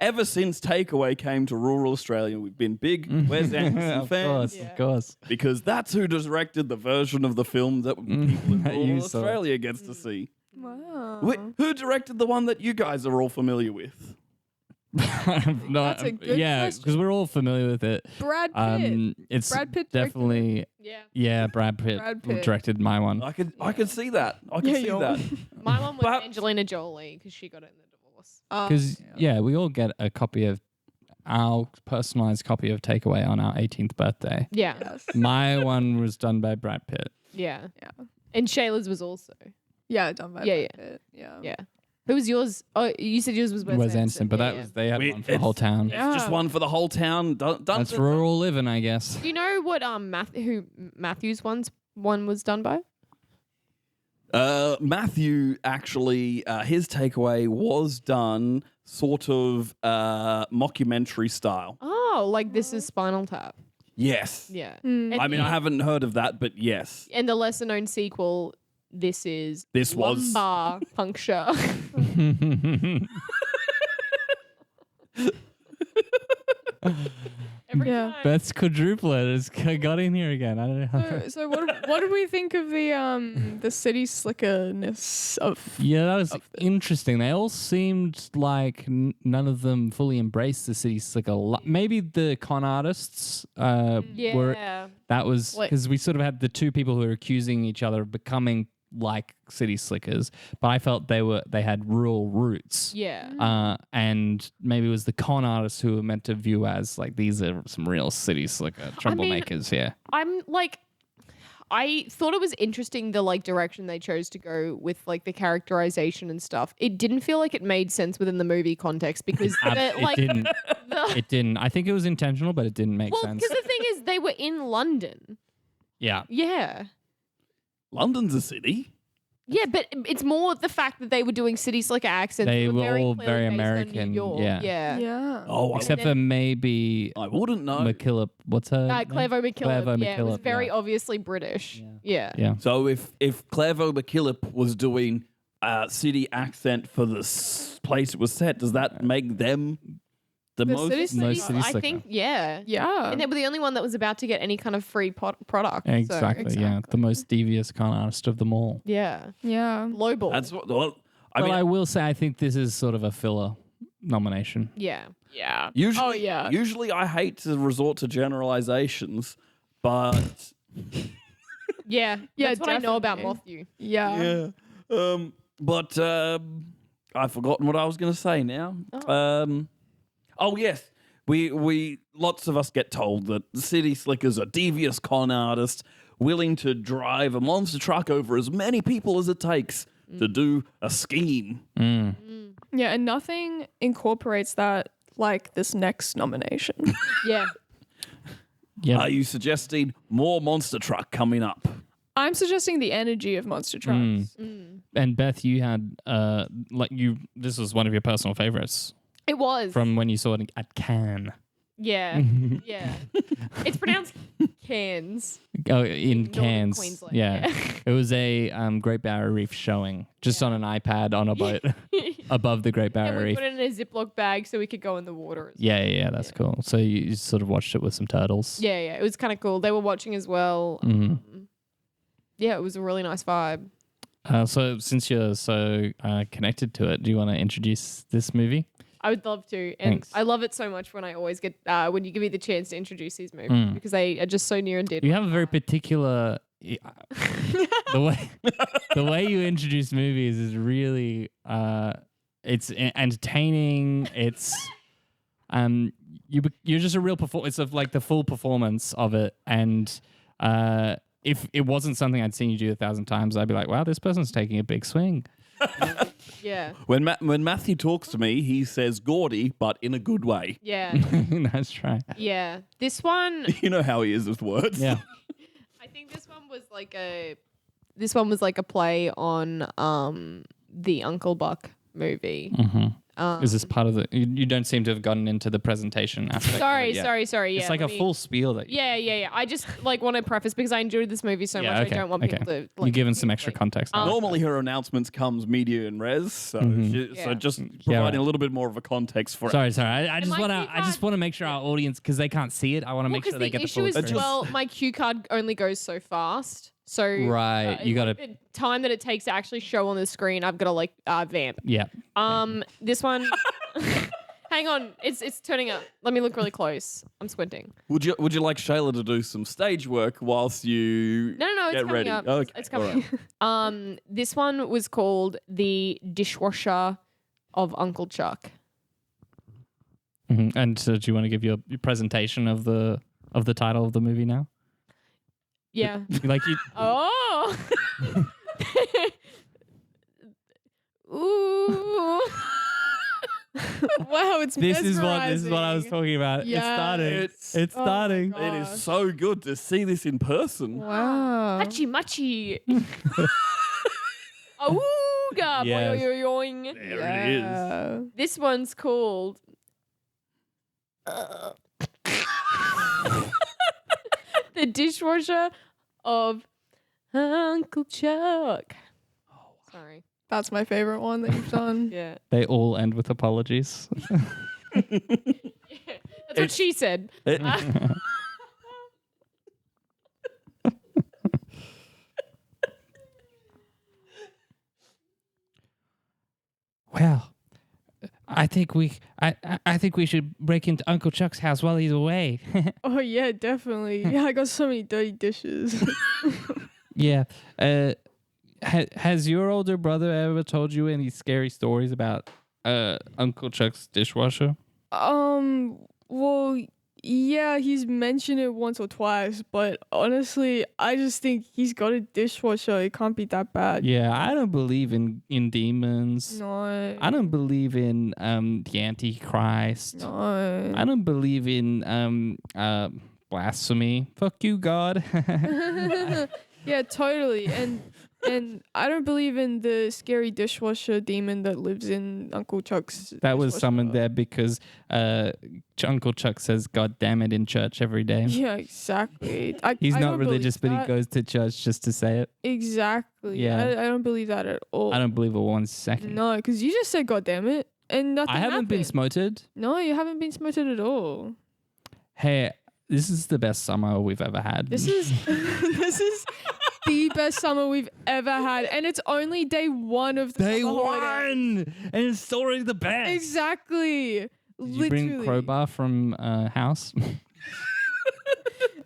ever since Takeaway came to rural Australia, we've been big Wes Anderson Of fans. course, Yeah. of course. Because that's who directed the version of the film that people in That you rural saw. Australia gets to see. Wow. Who directed the one that you guys are all familiar with? No, That's a good yeah, question. because we're all familiar with it. Brad Pitt. It's Brad Pitt directed definitely Yeah. Brad Pitt, Brad Pitt. directed my one. I could see that. I could Yeah, see you're- that. My one was But- Angelina Jolie because she got it in the divorce. Because we all get a copy of our personalized copy of Takeaway on our 18th birthday. Yeah. Yes. My one was done by Brad Pitt. Yeah. Yeah. And Shayla's was also. Yeah, done by Yeah, Brad Pitt. Yeah. Yeah. Who was yours? Oh, you said yours was Wes Anderson, but Yeah, that was they had We- one for the whole town. It's just Yeah. one for the whole town. That's rural living, I guess. Do you know what Matthew's one was done by? Matthew actually, his Takeaway was done sort of mockumentary style. Oh, like This Is Spinal Tap. Yes. Yeah. Mm. I mean, I haven't heard of that, but yes. And the lesser known sequel, This Is This was- Lumbar Puncture. Every Yeah. time. Beth's quadruplet has got in here again. I don't know. So what did we think of the city slickerness of? Yeah, that was of the- interesting. They all seemed like none of them fully embraced the city slicker. Maybe the con artists were. Yeah. That was Like- because we sort of had the two people who were accusing each other of becoming like city slickers, but I felt they had rural roots. Yeah. And maybe it was the con artists who were meant to view as like these are some real city slicker troublemakers. Yeah. I'm like, I thought it was interesting the like direction they chose to go with like the characterization and stuff. It didn't feel like it made sense within the movie context because It didn't. the, It didn't. I think it was intentional, but it didn't make well, sense. because the thing is, they were in London. Yeah. Yeah. London's a city. Yeah, but it's more the fact that they were doing city slicker accents. They that were all clearly very based on New American, York. yeah. Yeah. Yeah. Oh, Except for maybe I wouldn't know. McKillop. What's her name? Clevo McKillop. Clevo Yeah, it was McKillop, very yeah. obviously British. Yeah. Yeah. So if Clevo McKillop was doing city accent for the place it was set, does that make them the The most? city Most city I slicker. think, yeah. Yeah. And they were the only one that was about to get any kind of free product. so- Exactly, yeah. The most devious con artist of them all. Yeah. Yeah. Lowball. That's what. Well, I But mean, I will say I think this is sort of a filler nomination. Yeah. Yeah. usually, Oh, yeah. Usually, I hate to resort to generalizations, but Yeah. Yeah, That's what I know about definitely. Matthew. Yeah. but I've forgotten what I was going to say now. Oh yes, we lots of us get told that the city slickers are devious con artists willing to drive a monster truck over as many people as it takes to do a scheme. Yeah, and nothing incorporates that like this next nomination. Yeah. Yeah. Are you suggesting more monster truck coming up? I'm suggesting the energy of monster trucks. And Beth, you had this was one of your personal favorites It was. from when you saw it at Cannes. Yeah. Yeah. It's pronounced cans. Oh, in Northern Cairns. Queensland, Yeah. yeah. It was a Great Barrier Reef showing just on an iPad on a boat above the Great And Barrier we Reef. put it in a Ziploc bag so we could go in the water. Yeah, that's cool. So you sort of watched it with some turtles. Yeah, yeah. It was kind of cool. They were watching as well. Yeah, it was a really nice vibe. So since you're so connected to it, do you want to introduce this movie? I would love to. And Thanks. I love it so much when I always get, when you give me the chance to introduce these movies because they are just so near and dear. to You my have a very heart. particular the way you introduce movies is really it's entertaining. It's you're just a real it's of like the full performance of it. And if it wasn't something I'd seen you do 1,000 times, I'd be like, wow, this person's taking a big swing. Yeah. When Matthew talks to me, he says "Gordy," but in a good way. Yeah. That's right. Yeah. This one, You know how he is with words. Yeah. think this one was like a play on the Uncle Buck movie. Is this part of the? You don't seem to have gotten into the presentation aspect. Sorry. Yeah, it's like a full spiel that. Yeah. I just like want to preface because I enjoyed this movie so much. Okay, I don't want people to. Like, You're given some extra context. now. Normally, her announcements comes media and res, so so just providing a little bit more of a context for it. Sorry. I just my want to. cue I just want to make sure our audience, because they can't see it. I want to make sure they get the full issue is experience. my cue card only goes so fast. So Right, you gotta- the time that it takes to actually show on the screen. I've got to like vamp. Yeah. This one. Hang on, it's turning up. Let me look really close. I'm squinting. Would you like Shayla to do some stage work whilst you No, it's get coming ready? up. Okay, It's coming. all right. This one was called The Dishwasher of Uncle Chuck. And so, do you want to give your presentation of the title of the movie now? Yeah. Like you. Oh. Ooh. Wow, it's This is what I was mesmerizing. talking about. Yeah. It's starting. It's- It's Oh my starting. God. It is so good to see this in person. Wow. Hachi machi. Awooga. Yes. Boing. There it is. This one's called The Dishwasher of Uncle Chuck. Sorry. That's my favorite one that you've done. Yeah. They all end with apologies. That's what she said. Well, I think we should break into Uncle Chuck's house while he's away. Oh yeah, definitely. Yeah, I got so many dirty dishes. Yeah. Has your older brother ever told you any scary stories about Uncle Chuck's dishwasher? Well, yeah, he's mentioned it once or twice, but honestly, I just think he's got a dishwasher. It can't be that bad. Yeah, I don't believe in demons. No. I don't believe in the Antichrist. No. I don't believe in blasphemy. Fuck you, God. Yeah, totally. And I don't believe in the scary dishwasher demon that lives in Uncle Chuck's. That was summoned dishwasher. there because Uncle Chuck says "God damn it" in church every day. Yeah, exactly. He's I not don't religious, but believe he that. goes to church just to say it. Exactly. Yeah. I don't believe that at all. I don't believe it 1 second. No, because you just said "God damn it" and nothing. I haven't been happened. smoted. No, you haven't been smoted at all. Hey, this is the best summer we've ever had. This is this is the best summer we've ever had, and it's only day one of the day summer holiday. 1, and it's already the best. Exactly. Did you Literally. bring crowbar from house?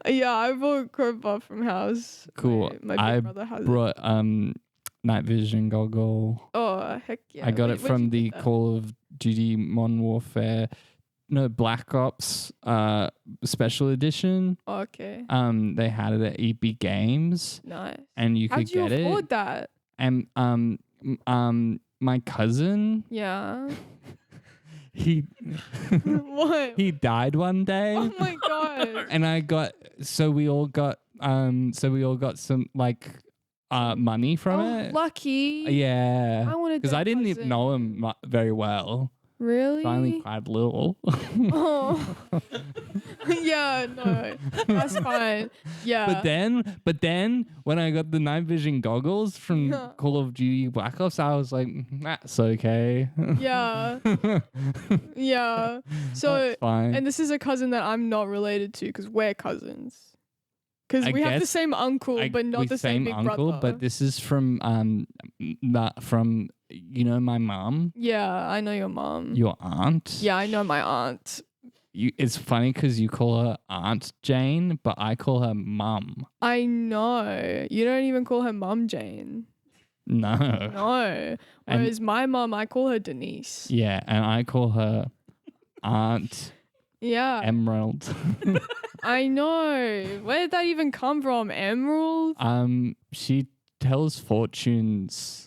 Yeah, I bought crowbar from house. Cool. My big I brother has it. Brought night vision goggle. Oh heck yeah! I got Wait, it where'd from you the get that? Call of Duty Modern Warfare. No, Black Ops special edition. Okay, They had it at EB Games, nice. and you How'd could you get afford it. that? And my cousin, Yeah. he What? he died one day, Oh my god. and we all got some like money from Oh, it. lucky. Yeah, I wanted because that I didn't even cousin. know him very well. Really? So I only cried a little. Oh. Yeah, no. That's fine. Yeah. But then when I got the night vision goggles from Yeah. Call of Duty Black Ops, I was like, that's okay. Yeah. Yeah. So, That's fine. and this is a cousin that I'm not related to because we're cousins. Because I we have the guess same uncle, but not with the same big uncle, brother. but this is from from my mom, Yeah, I know your mom. your aunt. Yeah, I know my aunt. It's funny because you call her Aunt Jane, but I call her Mum. I know. You don't even call her Mum Jane. No. No. Whereas my mum, I call her Denise. Yeah, and I call her Aunt Yeah. Emerald. I know. Where did that even come from? Emerald? She tells fortunes.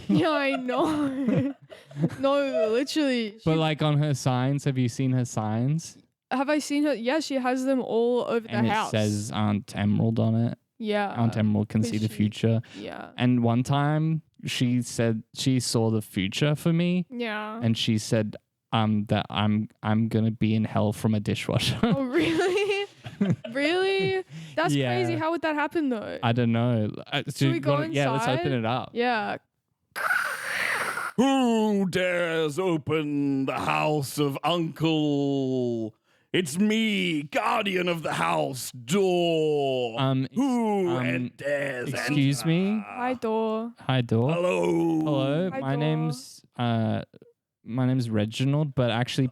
Yeah, I know. No, literally. But like on her signs, have you seen her signs? Have I seen her? Yeah, she has them all over And the it house. says Aunt Emerald on it. Yeah. Aunt Emerald can see the future. Yeah. And one time she said she saw the future for me, Yeah. and she said that I'm gonna be in hell from a dishwasher. Oh, really? Really? That's Yeah. crazy. How would that happen though? I don't know. Should we go Yeah, let's inside? open it up. Yeah. Who dares open the house of Uncle? It's me, guardian of the house door. Who dares excuse enter? me? Hi, door. Hi, door. Hello. Hello. Hi, my door. name's Reginald, but actually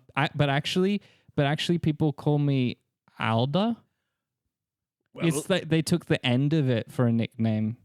people call me Alda. Well, It's like they took the end of it for a nickname.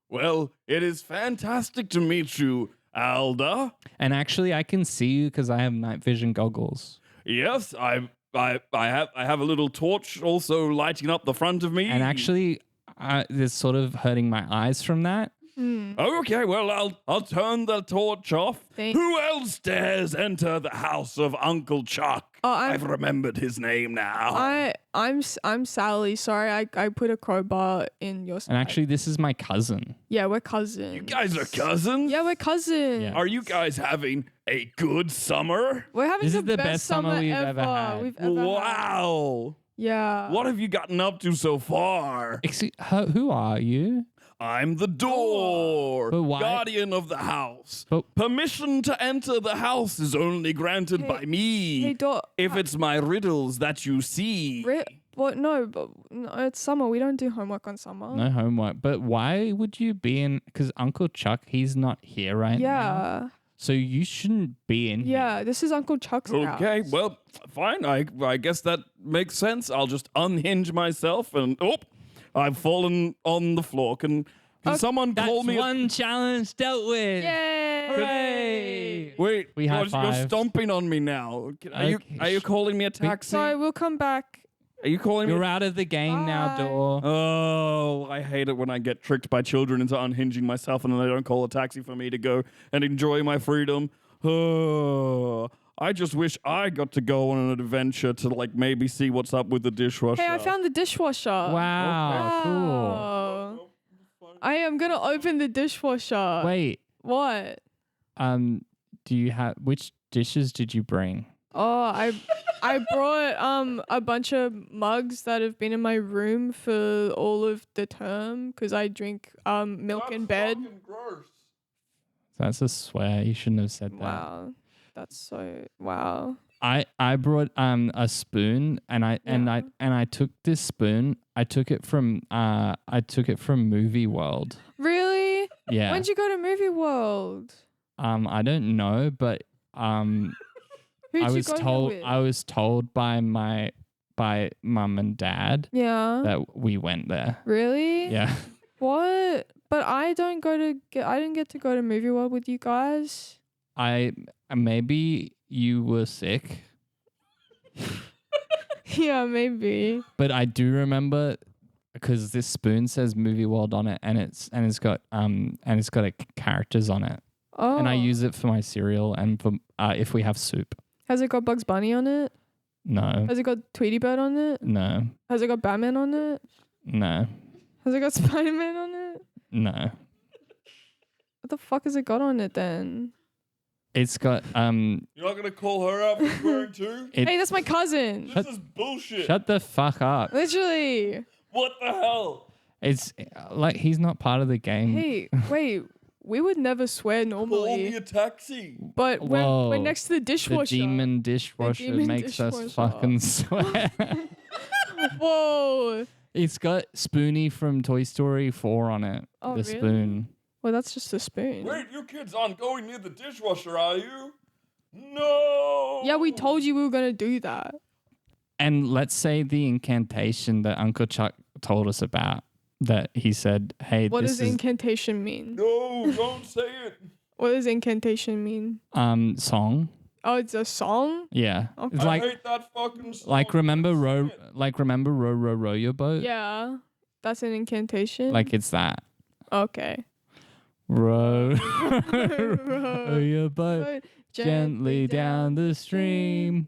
well, it is fantastic to meet you, Alda. And actually, I can see you because I have night vision goggles. Yes, I have a little torch also lighting up the front of me. And actually, it's sort of hurting my eyes from that. Okay, well, I'll turn the torch off. Who else dares enter the house of Uncle Chuck? Oh, I've remembered his name now. I'm Sally. Sorry, I put a crowbar in your side. And actually, this is my cousin. Yeah, we're cousins. You guys are cousins? Yeah, we're cousins. Yeah. Are you guys having a good summer? We're having This the is the best summer we've ever had. We've ever had. Wow. Yeah. What have you gotten up to so far? Who are you? I'm the door, But why- guardian of the house. But- Permission to enter the house is only granted by me. Hey, door. If it's my riddles that you see. What? No, but no, it's summer. We don't do homework on summer. No homework. But why would you be in? Because Uncle Chuck, he's not here right now. Yeah. So you shouldn't be in here. Yeah, this is Uncle Chuck's house. Okay, well, fine. I guess that makes sense. I'll just unhinge myself and I've fallen on the floor. Can someone call me? One challenge dealt with. Yay! Hooray! Wait, We you're high-fived. stomping on me now. Are Okay, you calling me a taxi? Sorry, we'll come back. Are you calling me? You're out of the game now, Bye. door. Oh, I hate it when I get tricked by children into unhinging myself and then they don't call a taxi for me to go and enjoy my freedom. Oh, I just wish I got to go on an adventure to maybe see what's up with the dishwasher. Hey, I found the dishwasher. Wow, cool. Wow. I am gonna open the dishwasher. Wait, What? do you have which dishes did you bring? Oh, I brought a bunch of mugs that have been in my room for all of the term because I drink milk in bed. Gross. That's a swear. You shouldn't have said that. Wow, that's so wow. I brought a spoon and I took this spoon. I took it from Movie World. Really? Yeah. When'd you go to Movie World? I don't know, but Who'd I you was go there told with? I was told by mum and dad Yeah. that we went there. Really? Yeah. What? But I didn't get to go to Movie World with you guys. Maybe you were sick, Yeah, maybe. but I do remember because this spoon says Movie World on it, and it's got characters on it, Oh. and I use it for my cereal and for if we have soup. Has it got Bugs Bunny on it? No, Has it got Tweety Bird on it? no, Has it got Batman on it? no, Has it got Spider-Man on it? no. What the fuck has it got on it then? It's got You're not gonna call her out for swearing too? Hey, that's my cousin. This is bullshit. Shut the fuck up. Literally. What the hell? It's like he's not part of the game. Hey, wait. We would never swear Call me normally, a taxi. but we're Whoa. next to the The dishwasher. demon dishwasher demon makes us dishwasher. fucking swear. Whoa. It's got Spoonie from Toy Story 4 on it. Oh, the really? spoon. Well, that's just a spoon. Wait, you kids aren't going near the dishwasher, are you? No. Yeah, we told you we were gonna do that. And let's say the incantation that Uncle Chuck told us about. That he said, "Hey, What this does is incantation mean? No, don't say it. What does incantation mean? song." Oh, it's a song? Yeah, Okay. it's I like hate that fucking song. remember Sing row your boat. Yeah. That's an incantation? Like it's that Okay. row row your boat But gently down the stream.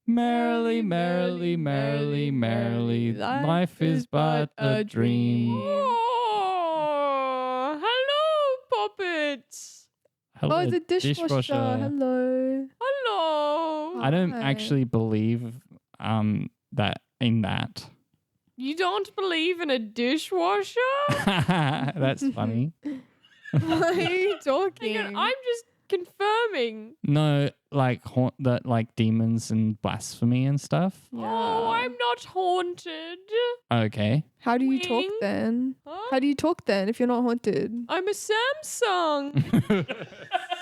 Merrily, merrily, merrily, merrily, life is but a dream. Oh, hello, puppets. Hello, Oh, the dishwasher. Hello. Hello. I don't Hi. actually believe that in that. You don't believe in a dishwasher? That's funny. What are you talking? Hang on, I'm just confirming. No, like that, like demons and blasphemy and stuff. Oh, I'm not haunted. Okay. How do you talk Wing? then? Huh? How do you talk then if you're not haunted? I'm a Samsung.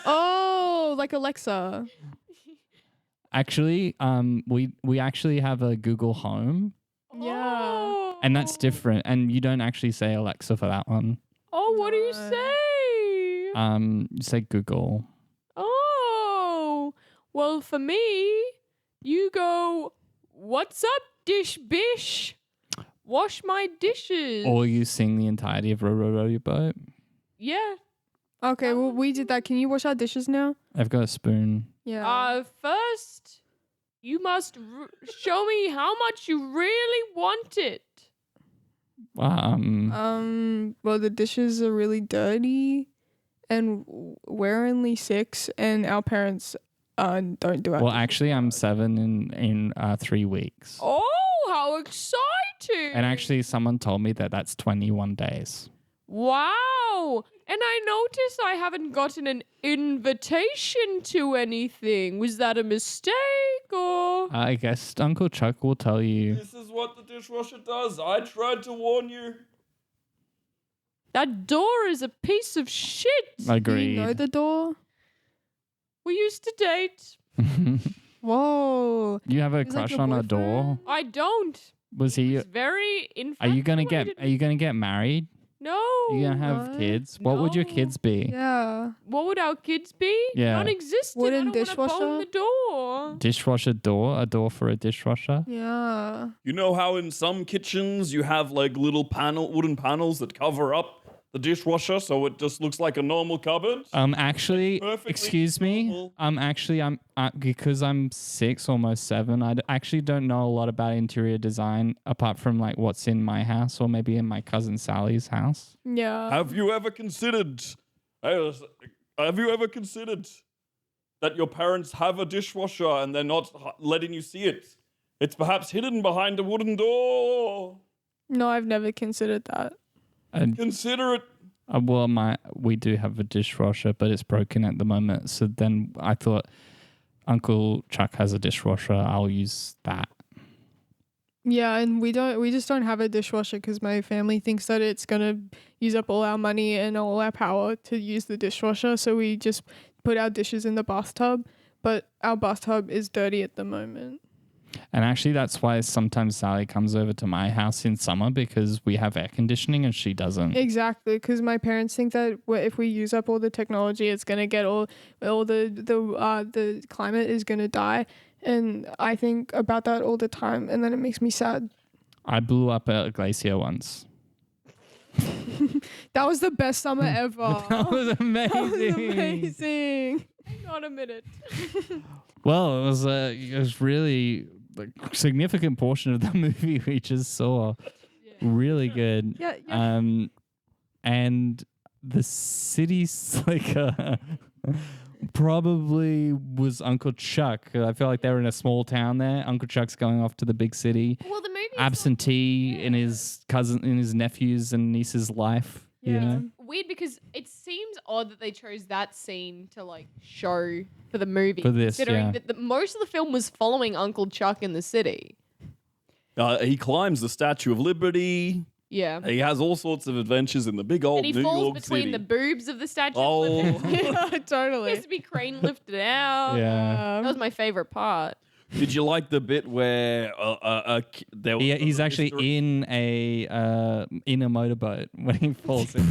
Oh, like Alexa. Actually, we actually have a Google Home, Yeah. and that's different. And you don't actually say Alexa for that one. Oh, what do you No. say? You say Google. Oh, well, for me, you go, what's up, dish bish? Wash my dishes. Or you sing the entirety of Row Your Boat. Yeah. Okay, well, we did that. Can you wash our dishes now? I've got a spoon. Yeah. First, you must show me how much you really want it. Well, the dishes are really dirty, and we're only 6, and our parents don't do it. Well, actually, I'm 7 in 3 weeks. Oh, how exciting! And actually, someone told me that that's 21 days. Wow! And I notice I haven't gotten an invitation to anything. Was that a mistake or? I guess Uncle Chuck will tell you. This is what the dishwasher does. I tried to warn you. That door is a piece of shit. Do Agreed. you know the door? We used to date. Whoa. You have a He's like crush your on a boyfriend? door? I don't. Was he? He's very Are you gonna infatuated. get married? No. Are you gonna have No. kids? What would your No. kids be? Yeah. What would our kids be? Yeah. Non-existent. Wooden I don't wanna dishwasher? bone the door. Dishwasher door? A door for a dishwasher? Yeah. You know how in some kitchens you have like little wooden panels that cover up the dishwasher so it just looks like a normal cupboard? Actually, Perfectly excuse me. normal. I'm because I'm 6, almost 7. I actually don't know a lot about interior design apart from like what's in my house or maybe in my cousin Sally's house. Yeah. Have you ever considered? Have you ever considered that your parents have a dishwasher and they're not letting you see it? It's perhaps hidden behind a wooden door. No, I've never considered that. And Consider it. well, we do have a dishwasher, but it's broken at the moment. So then I thought, Uncle Chuck has a dishwasher. I'll use that. Yeah, and we just don't have a dishwasher because my family thinks that it's gonna use up all our money and all our power to use the dishwasher. So we just put our dishes in the bathtub, but our bathtub is dirty at the moment. And actually, that's why sometimes Sally comes over to my house in summer because we have air conditioning and she doesn't. Exactly, because my parents think that if we use up all the technology, it's gonna get all the climate is gonna die, and I think about that all the time, and then it makes me sad. I blew up a glacier once. That was the best summer ever. That was amazing. That was amazing. Hang on a minute. Well, it was really a significant portion of the movie we just saw. Really good. Yeah. And the city slicker probably was Uncle Chuck. I feel like they were in a small town there. Uncle Chuck's going off to the big city. Well, the movie is Absentee in his nephews and niece's life. You know? weird because it seems odd that they chose that scene to like show for the movie. For this, considering yeah. that most of the film was following Uncle Chuck in the city. He climbs the Statue of Liberty. Yeah. He has all sorts of adventures in the big old And he New falls York between City. the boobs of the statue. Oh. Yeah, He totally. has to be crane lifted out. Yeah. That was my favorite part. Did you like the bit where there was He's actually in a motorboat when he falls in.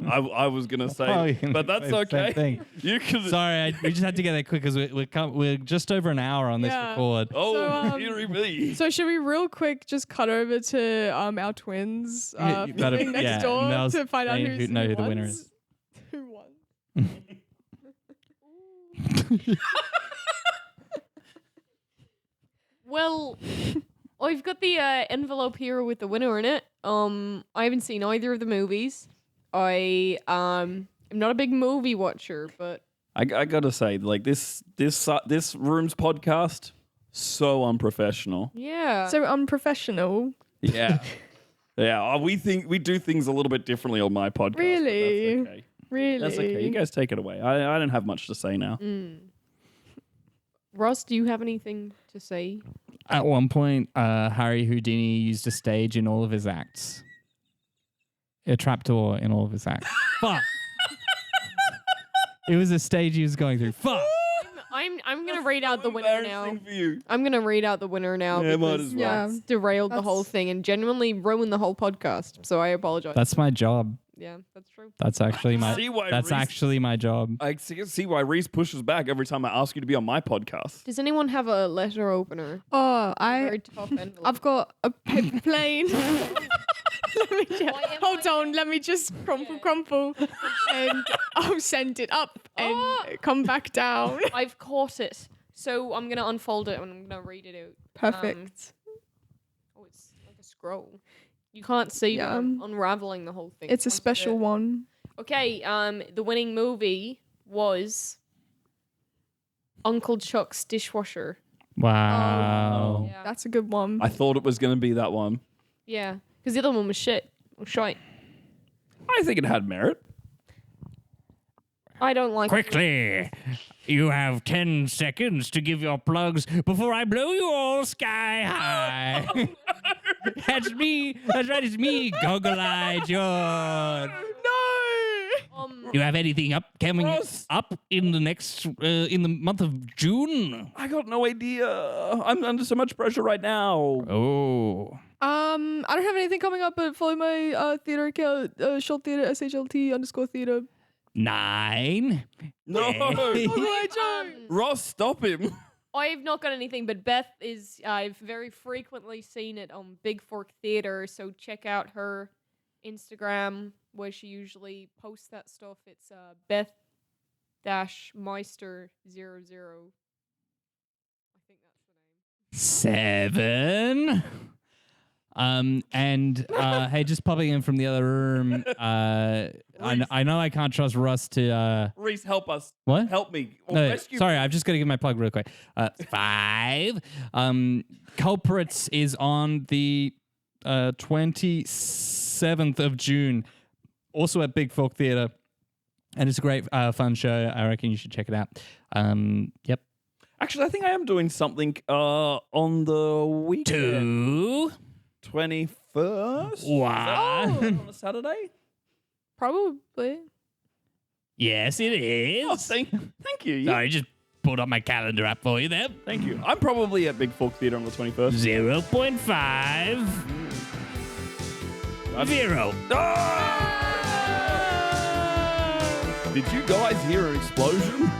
I was gonna say, Oh, you but that's can say the same okay. thing. You can. Sorry, we just had to get that quick because we're just over an hour on this Yeah. record. Oh, So, dearie me. So should we real quick just cut over to our twins You gotta- filming next yeah, door Mel's to find out saying who the winner wins? is. Who won? Well, I've got the envelope here with the winner in it. I haven't seen either of the movies. I am not a big movie watcher, but I gotta say, like this room's podcast, so unprofessional. yeah. So unprofessional. Yeah, yeah. We do things a little bit differently on my podcast. but Really? That's okay. Really? That's okay. You guys take it away. I don't have much to say now. Ross, do you have anything to say? At one point, Harry Houdini used a stage in all of his acts. A trapdoor in all of his acts. Fuck. It was a stage he was going through. Fuck. I'm gonna read out the winner now. Embarrassing for you. I'm gonna read out the winner now Yeah, might because as well. that's derailed the whole That's- thing and genuinely ruined the whole podcast. So I apologize. That's my job. Yeah, that's true. That's actually my. See why That's Reese- actually my job. I see why Reese pushes back every time I ask you to be on my podcast. Does anyone have a letter opener? Oh, Very tough envelope. I've got a paper plane. Hold on, let me just crumple, and I'll send it up and come back down. I've caught it. So I'm gonna unfold it and I'm gonna read it out. Perfect. Oh, it's like a scroll. You can't see Yeah. but I'm unraveling the whole thing. It's a onto special the- one. Okay, the winning movie was Uncle Chuck's Dishwasher. Wow. Yeah. That's a good one. I thought it was going to be that one. Yeah, because the other one was shit. Or shite. I think it had merit. I don't like Quickly, you have 10 seconds to give your plugs before I blow you all sky high. That's me. That's right. It's me, Goggle Eyed George. You have anything coming Ross. up in the next in the month of June? I got no idea. I'm under so much pressure right now. Oh, I don't have anything coming up, but follow my theater account, short theater, SHLT_theater. 9. No. Um, Ross, stop him. I've not got anything, but Beth is. I've very frequently seen it on Big Fork Theater, so check out her Instagram where she usually posts that stuff. It's Beth-Meister00. I think that's the name. 7. And hey, just popping in from the other room. I know I can't trust Russ to Reese, help us. what? Help me. Or No, rescue sorry, I've just got to give my plug real quick. 5. Culprits is on the 27th of June, also at Big Fork Theater, and it's a great fun show. I reckon you should check it out. Yep. Actually, I think I am doing something on the weekend. 2. 21st? One. On a Saturday? Probably. Yes, it is. Oh, thank you. Yeah. Sorry, just pulled up my calendar app for you there. Thank you. I'm probably at Big Fork Theatre on the 21st. 0.5. 0. Ah! Did you guys hear an explosion?